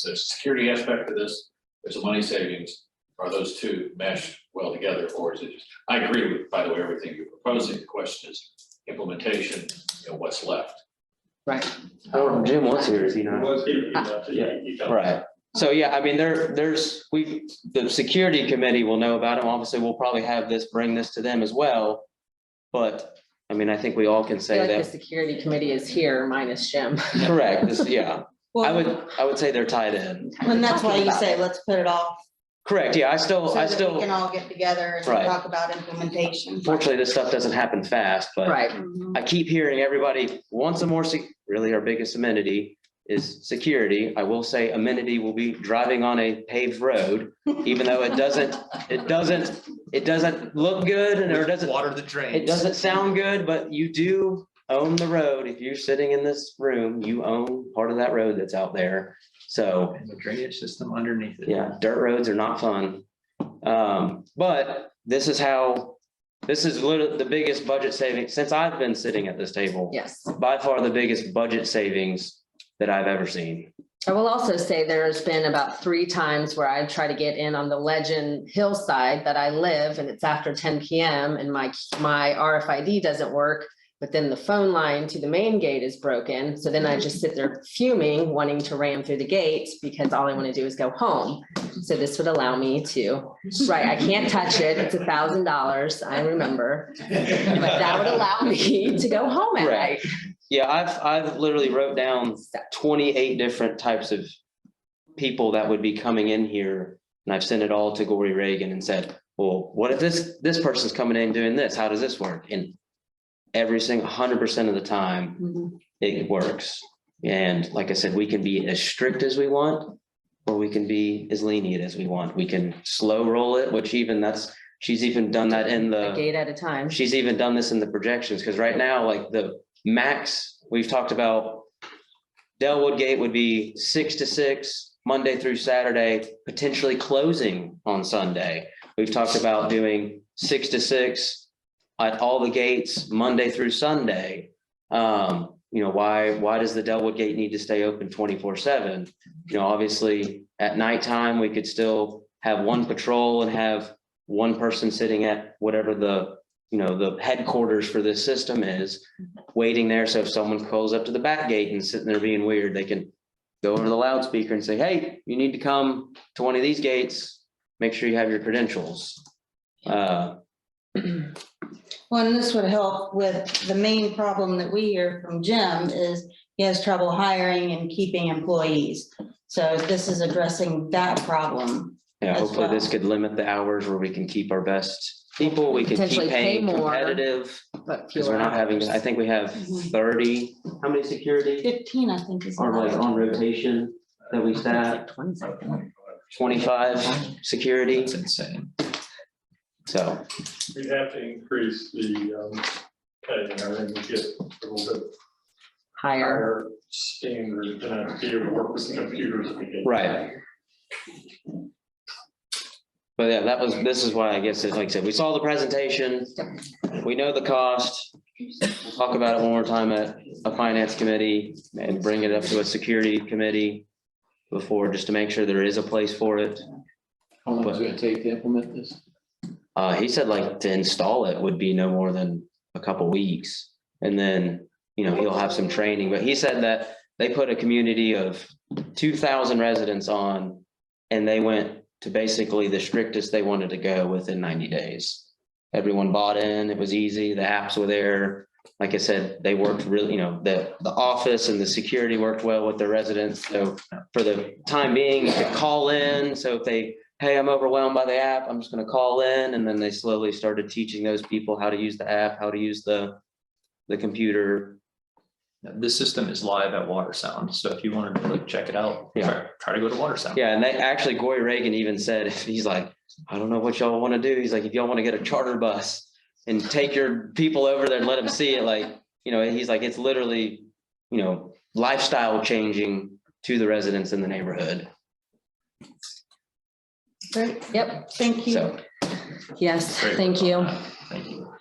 a security aspect to this, there's a money savings. Are those two mesh well together, or is it just, I agree with, by the way, everything you're proposing. The question is implementation, what's left. Right. Oh, Jim was here, is he not? Yeah. Right. So, yeah, I mean, the security committee will know about it. Obviously, we'll probably bring this to them as well. But, I mean, I think we all can I say feel like that. the security committee is here minus Jim. Correct, yeah. I Well, would say they're tied in. and that's why you say, let's put it off. Correct, yeah, So that we can all get together and Right. talk about implementation. Fortunately, this stuff doesn't happen fast, but Right. I keep hearing everybody wants a more, really our biggest amenity is security. I will say amenity will be driving on a paved road, even though it doesn't look good and or doesn't. Water the drains. It doesn't sound good, but you do own the road. If you're sitting in this room, you own part of that road that's out there. So. And the drainage system underneath it. Yeah, dirt roads are not fun. But this is literally the biggest budget savings since I've been sitting at this table. Yes. By far the biggest budget savings that I've ever seen. I will also say there's been about 3 times where I try to get in on the Legend hillside that I live, and it's after 10 PM and my RFID doesn't work, but then the phone line to the main gate is broken. So then I just sit there fuming, wanting to ram through the gates because all I want to do is go home. So this would allow me to, right, I can't touch it. It's $1,000, I remember. But that would allow me to go home at night. Yeah, I've literally wrote down 28 different types of people that would be coming in here. And I've sent it all to Gory Reagan and said, well, what if this person's coming in doing this? How does this work? And every single 100% of the time, it works. And like I said, we can be as strict as we want, or we can be as lenient as we want. We can slow roll it, which she's even done that in A gate at a time. she's even done this in the projections, because right now, like the max, we've talked about Delwood Gate would be 6 to 6, Monday through Saturday, potentially closing on Sunday. We've talked about doing 6 to 6 at all the gates, Monday through Sunday. Why does the Delwood Gate need to stay open 24/7? Obviously at nighttime, we could still have one patrol and have one person sitting at whatever the headquarters for this system is, waiting there. So if someone calls up to the back gate and sitting there being weird, they can go over to the loudspeaker and say, hey, you need to come to one of these gates. Make sure you have your credentials. Well, and this would help with the main problem that we hear from Jim is he has trouble hiring and keeping employees. So this is addressing that problem. Yeah, as hopefully well. this could limit the hours where we can keep our best people. We can Potentially keep pay paying more, competitive. But Because we're not having, I think we have 30, how many security 15, I think is. are like on rotation that we staff? 25 security. That's insane. So, We have to increase the, pay, I think we get a little bit higher standard than to be able to work with the computers. We get. right. But yeah, this is why I guess, like I said, we saw the presentation, we know the cost. We'll talk about it one more time at a finance committee and bring it up to a security committee before, just to make sure there is a place for it. How long is it gonna take to implement this? He said like to install it would be no more than a couple weeks. And then, he'll have some training, but he said that they put a community of 2,000 residents on, and they went to basically the strictest they wanted to go within 90 days. Everyone bought in, it was easy, the apps were there. Like I said, they worked really, the office and the security worked well with the residents. So for the time being, you could call in. So if hey, I'm overwhelmed by the app, I'm just going to call in. And then they slowly started teaching those people how to use the app, how to use the computer. This system is live at Watersound. So if you wanted to check it out, try to go to Watersound. Yeah. And Gory Reagan even said, he's like, I don't know what y'all want to do. He's like, if y'all want to get a charter bus and take your people over there and let them see it, like, you know, he's like, it's literally, you know, lifestyle changing to the residents in the neighborhood. Great, yep, Thank you. So, yes, Great thank work you. on that. Thank you.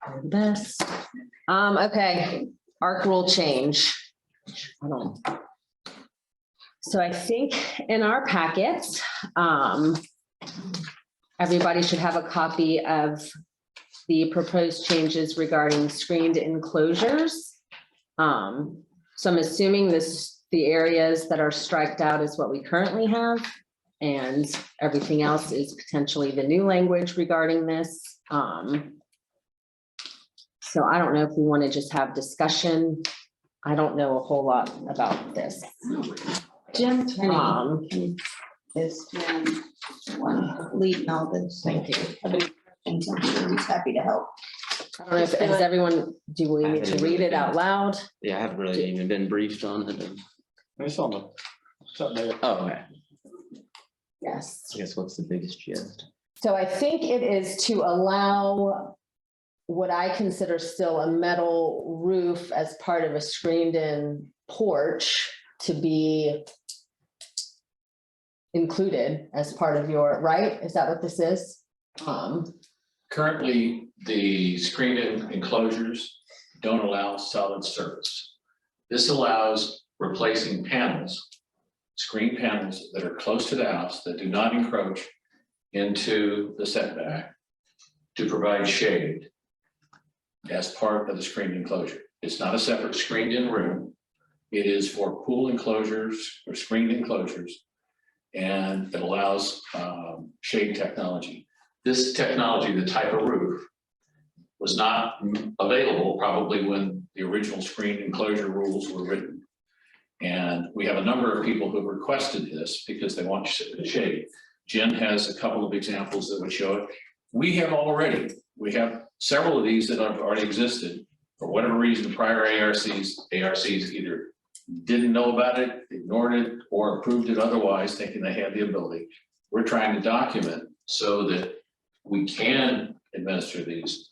You're the best. Okay, ARC rule change. So I think in our packets, everybody should have a copy of the proposed changes regarding screened enclosures. So I'm assuming the areas that are striked out is what we currently have, and everything else is potentially the new language regarding this. So I don't know if we want to just have discussion. I don't know a whole lot about this. Jim Is leading all this. Thank you. I've been, I'm sure he's happy to help. I don't know if, has everyone, do we need to read it out loud? yeah, I haven't really even been briefed on it. It's on the, it's up there. Oh, okay. Yes. I guess what's the biggest gist? So I think it is to allow what I consider still a metal roof as part of a screened-in porch to be included as part of your, right? Is that what this is? Currently, the screened-in enclosures don't allow solid surface. This allows replacing panels, screen panels that are close to the house that do not encroach into the setback to provide shade as part of the screened enclosure. It's not a separate screened-in room. It is for pool enclosures or screened enclosures, and it allows shade technology. This technology, the type of roof, was not available probably when the original screened enclosure rules were written. And we have a number of people who have requested this because they want shade. Jen has a couple of examples that would show it. We have several of these that have already existed. For whatever reason, prior ARCs either didn't know about it, ignored it, or approved it otherwise, thinking they had the ability. We're trying to document so that we can administer these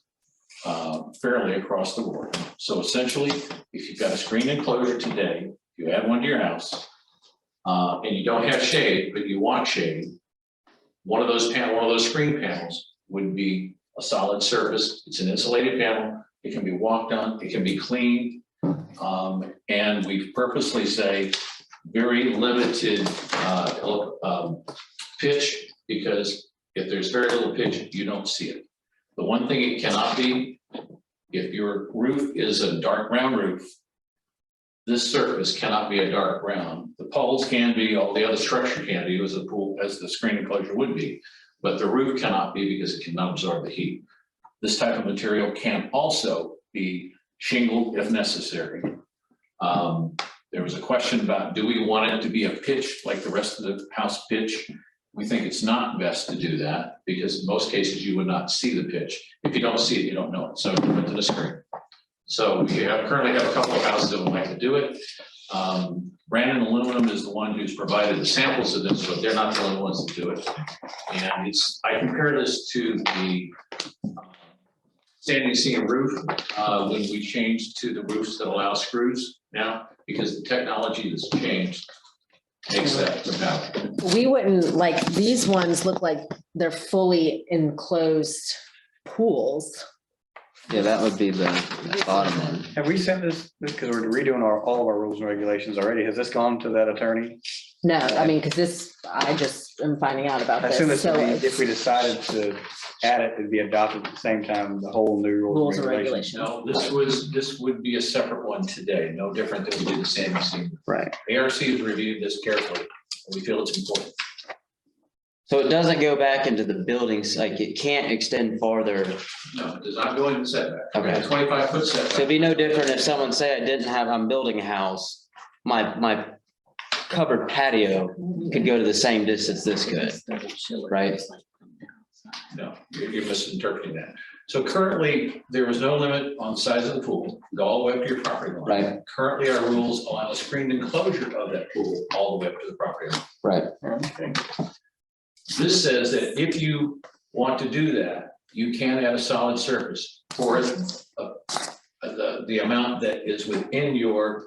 fairly across the board. So essentially, if you've got a screen enclosure today, you add one to your house, and you don't have shade, but you want shade, one of those screen panels would be a solid surface. It's an insulated panel. It can be walked on, it can be cleaned. And we purposely say very limited pitch, because if there's very little pitch, you don't see it. The one thing it cannot be, if your roof is a dark brown roof, this surface cannot be a dark brown. The poles can be, all the other structure can be, as the screen enclosure would be, but the roof cannot be because it cannot absorb the heat. This type of material can also be shingled if necessary. There was a question about, do we want it to be a pitch like the rest of the house pitch? We think it's not best to do that because in most cases you would not see the pitch. If you don't see it, you don't know it. So we went to the screen. So we currently have a couple of houses that would like to do it. Brandon Aluminum is the one who's provided the samples of this, but they're not the only ones that do it. And I compare this to the standing seam roof when we changed to the roofs that allow screws now, because the technology that's changed makes that compatible. We wouldn't, like, these ones look like they're fully enclosed pools. Yeah, that would be the bottom one. Have we sent this, because we're redoing all of our rules and regulations already, has this gone to that attorney? No, I mean, because this, I just am finding out about I assume this. this would So be, it's if we decided to add it, it'd be adopted at the same time, the whole new rules and regulations. No, this would be a separate one today, no different than we did the standing seam. Right. ARC has reviewed this carefully, and we feel it's important. So it doesn't go back into the buildings, like it can't extend farther. No, it does not go into setback. Okay. 25-foot setback. So it'd be no different if someone say I'm building a house, my covered patio could go to the same distance this could, right? No, you're misinterpreting that. So currently, there is no limit on the size of the pool, go all the way up to your property line. Right. Currently, our rules allow a screened enclosure of that pool all the way up to the property line. Right. Okay. This says that if you want to do that, you can add a solid surface for the amount that is within your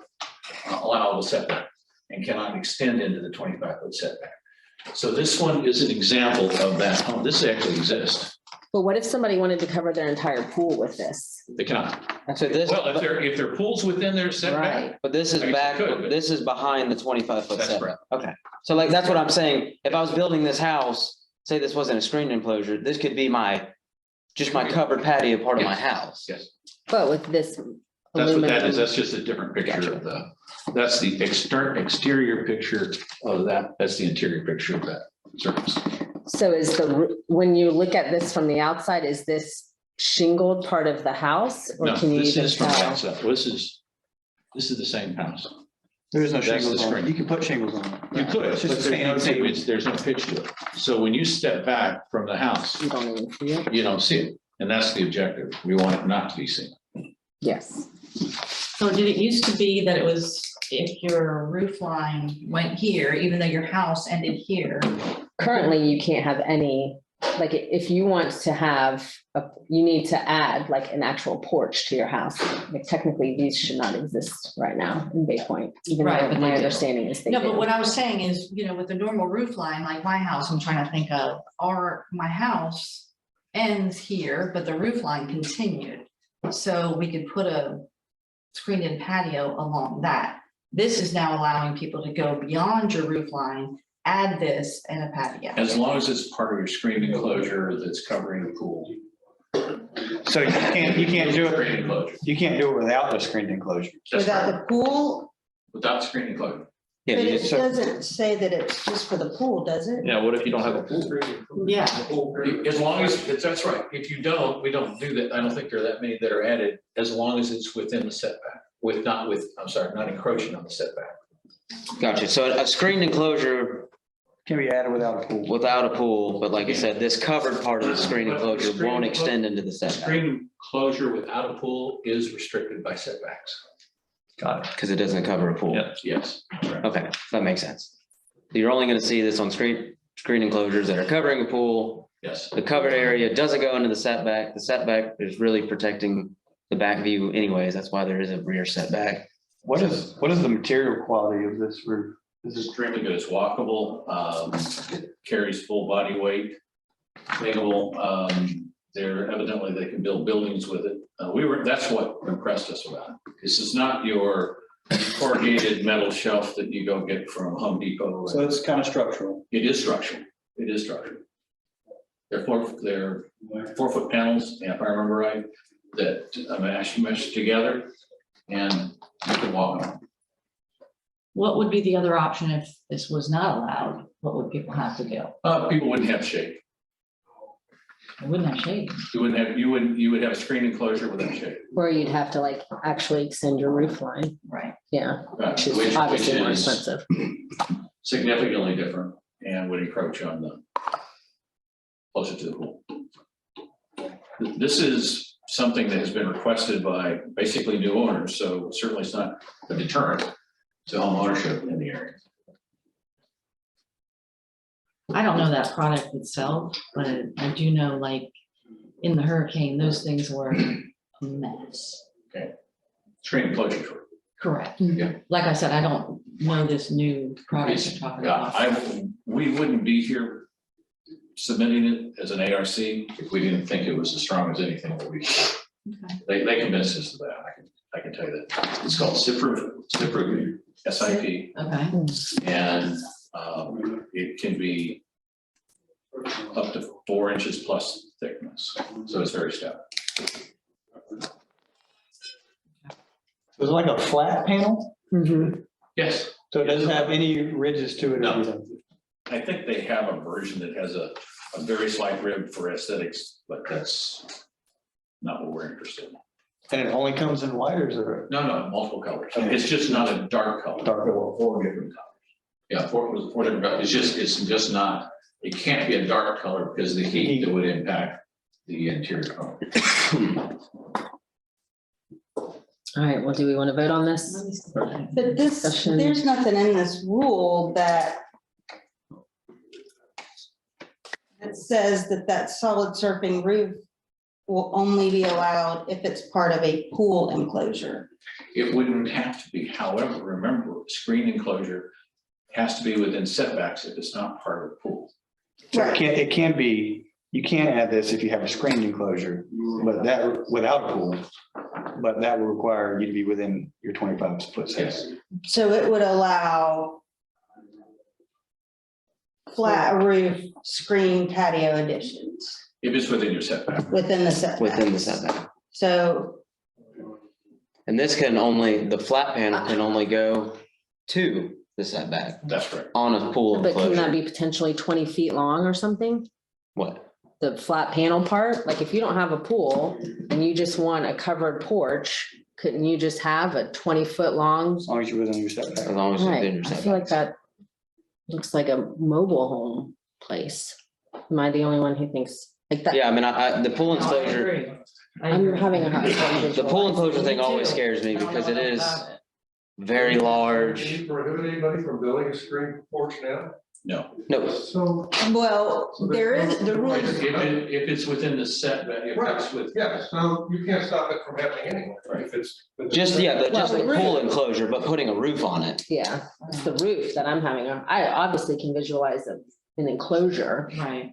allowable setback and cannot extend into the 25-foot setback. So this one is an example of that. Oh, this actually exists. But what if somebody wanted to cover their entire pool with this? They cannot. So this, Well, if their pool's within their setback, but this is I guess back, you could, but- this is behind the 25-foot That's setback. Okay, so like, that's what I'm saying. If I was building this house, say this wasn't a screened enclosure, this could be just my covered patio part of my house. yes. But with this. That's what that is. aluminum- That's just a different picture of that's the exterior picture of that. That's the interior picture of that surface. So when you look at this from the outside, is this shingled part of the house? Or No, can you this even is from the tell? outside. This is the same house. There is no That's the shingles on it. screen. You can put shingles on it. You could, It's but just a there's no pitch to it. So when you step back from the house, You don't even see it? you don't see it. And that's the objective. We want it not to be seen. Yes. So did it used to be that it was if your roof line went here, even though your house ended here? Currently, you can't have any, like, if you want to have, you need to add like an actual porch to your house. Like technically, these should not exist right now in Bay Point, even Right, though but my they do. understanding is they No, but do. what I was saying is, with the normal roof line, like my house, I'm trying to think of, my house ends here, but the roof line continued. So we could put a screened-in patio along that. This is now allowing people to go beyond your roof line, add this and a patio. As long as it's part of your screened enclosure that's covering the pool. So you can't do Screened it, enclosure, you can't do it without the screened enclosure. that's Without right, the pool, without screened enclosure. Yeah, but you it just- doesn't say that it's just for the pool, does it? Yeah, what if you don't have a pool? Yeah. As long as, that's right. If you don't, we don't do that. I don't think there are that many that are added, as long as it's within the setback, not encroaching on the setback. Gotcha. So a screened enclosure Can be added without a pool. without a pool, but like you said, this covered part of the screened enclosure Screened won't extend into the setback. Screened enclosure without a pool is restricted by setbacks. Got it. Because it doesn't cover a pool. Yeah. Yes. Okay, that makes sense. So you're only gonna see this on screen enclosures that are covering a pool. Yes. The covered area doesn't go into the setback. The setback is really protecting the back view anyways. That's why there is a rear setback. What is the material quality of this roof? This is extremely good. It's walkable, it carries full body weight, cleanable. Evidently they can build buildings with it. That's what impressed us about it. This is not your corrugated metal shelf that you go get from Home Depot. So it's kind of structural. It is structural. It is structural. They're 4-foot panels, if I remember right, that mesh together and you can walk on. What would be the other option if this was not allowed? What would people have to do? People wouldn't have shade. They wouldn't have shade. You would have a screen enclosure without shade. Or you'd have to like actually extend your roof line. Right. Yeah, which Which is obviously more is expensive. significantly different and would encroach on the closer to the pool. This is something that has been requested by basically new owners, so certainly it's not a deterrent to home ownership in the area. I don't know that product itself, but I do know, like, in the hurricane, those things were a mess. Okay. Screen enclosure. Correct. Yeah. Like I said, I don't know this new product you're talking Yeah, about. we wouldn't be here submitting it as an ARC if we didn't think it was as strong as anything that we. Okay. They convinced us of that. I can tell you that. It's called SIP-proof, SIP, Okay. and it can be up to 4 inches plus thickness. So it's very stout. Is it like a flat panel? Yes. So it doesn't have any ridges to it? No. I think they have a version that has a very slight rib for aesthetics, but that's not what we're interested in. And it only comes in white or is it? No, multiple colors. It's just not a dark color. Four different colors. Yeah, four different colors. It's just not, it can't be a dark color because of the heat that would impact the interior color. All right, well, do we want to vote on this? But this, Discussion. there's nothing in this rule that says that solid surfing roof will only be allowed if it's part of a pool enclosure. It wouldn't have to be. However, remember, screen enclosure has to be within setbacks if it's not part of the pool. So it can be, you can add this if you have a screened enclosure, but that without a pool. But that will require you to be within your 25-foot setback. So it would allow flat roof screen patio additions If it's within your setback. within the setback. Within the setback. So, And this can only, the flat panel can only go to the setback That's right. on a pool But can that enclosure. be potentially 20 feet long or something? What? The flat panel part, like if you don't have a pool and you just want a covered porch, couldn't you just have a 20-foot long? As long as you're within your setback. As long as it's within Right, your I feel like setback. that looks like a mobile home place. Am I the only one who thinks like that? Yeah, I mean, the pool enclosure, I'm having a hard time. the pool enclosure thing always scares me because it is very large. Do you prohibit anybody from building a screen porch now? No. No, So. well, there is the rules. If it's within the setback, if it's with. Yeah, so you can't stop it from happening anyway, right? If it's. just the pool enclosure, but putting a roof on it. Yeah, it's the roof that I'm having. I obviously can visualize an enclosure, Right.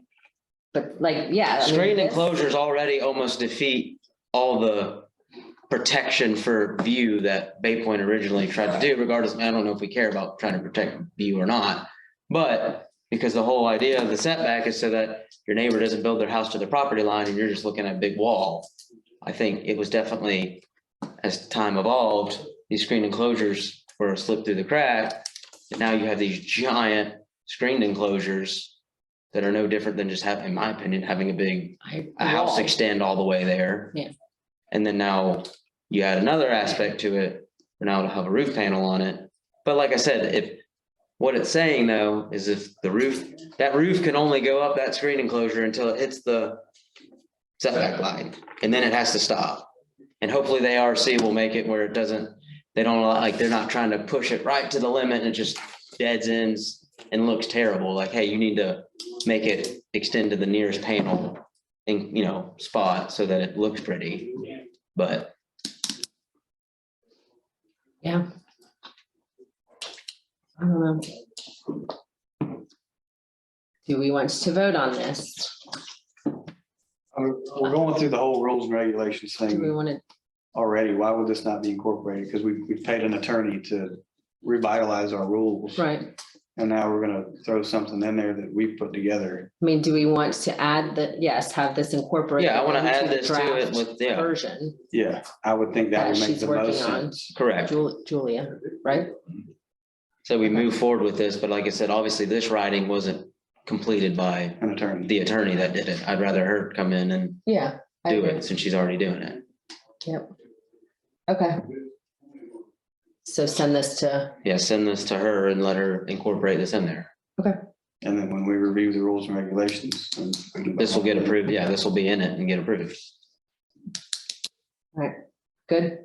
but like, yeah. I mean, Screen this- enclosures already almost defeat all the protection for view that Bay Point originally tried to do, regardless, I don't know if we care about trying to protect view or not. But because the whole idea of the setback is so that your neighbor doesn't build their house to the property line and you're just looking at a big wall. I think it was definitely, as time evolved, these screen enclosures were a slip through the crack. And now you have these giant screened enclosures that are no different than just having, in my opinion, having a house wall. extend all the way there. Yeah. And then now you add another aspect to it, for now to have a roof panel on it. But like I said, if what it's saying though, is if the roof, that roof can only go up that screen enclosure until it hits the setback line, and then it has to stop. And hopefully the ARC will make it where it doesn't, they don't allow, like, they're not trying to push it right to the limit and it just dead ends and looks terrible. Like, hey, you need to make it extend to the nearest panel and, spot so that it looks pretty, but. Yeah. I don't know. Do we want to vote on this? We're going through the whole rules and regulations Do we thing want to, already. Why would this not be incorporated? Because we've paid an attorney to revitalize our rules. right, And now we're gonna throw something in there that we've put together. I mean, do we want to add yes, have this incorporated? Yeah, I want to into add the this to it draft with, yeah, Version Yeah, I would think that that would make she's the working most on. sense. correct. Julia, right? So we move forward with this, but like I said, obviously this writing wasn't completed by An attorney. the attorney that did it. I'd rather her come in and Yeah. I do agree. it since she's already doing it. Yep. Okay. So send this to, Yeah, send this to her and let her incorporate this in there. And then when we review the rules and regulations. then we can- This will get approved. Yeah, this will be in it and get approved. good?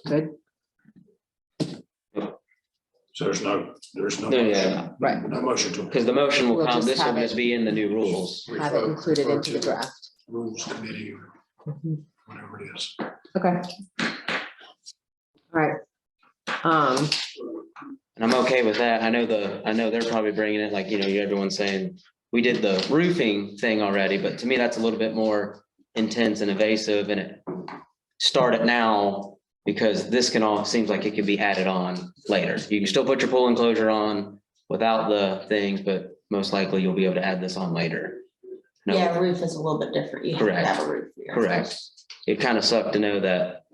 Good, So there's no. No, yeah, right. No motion to. because the motion will We'll come, just this will have it. just be in the new rules. Have it included into the draft. Rules committee, or Mhm. whatever it is. Okay. All right. And I'm okay with that. I know they're probably bringing it, like, everyone's saying, we did the roofing thing already, but to me, that's a little bit more intense and evasive, and start it now, because this seems like it could be added on later. You can still put your pool enclosure on without the things, but most likely you'll be able to add this on later. No, Yeah, roof is a little bit different. You have to Correct. have a roof. for your Correct. house. It kind of sucked to know that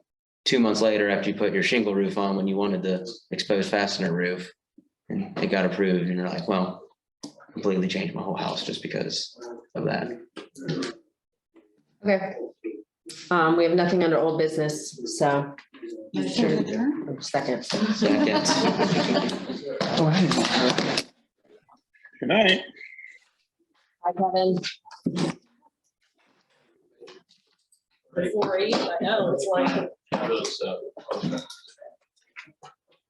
2 months later, after you put your shingle roof on, when you wanted the exposed fastener roof, and it got approved, and you're like, well, completely changed my whole house just because of that. Okay. We have nothing under old business, so. Second. Second. Good night. Hi, Kevin. 4:08, I know, it's like. Those,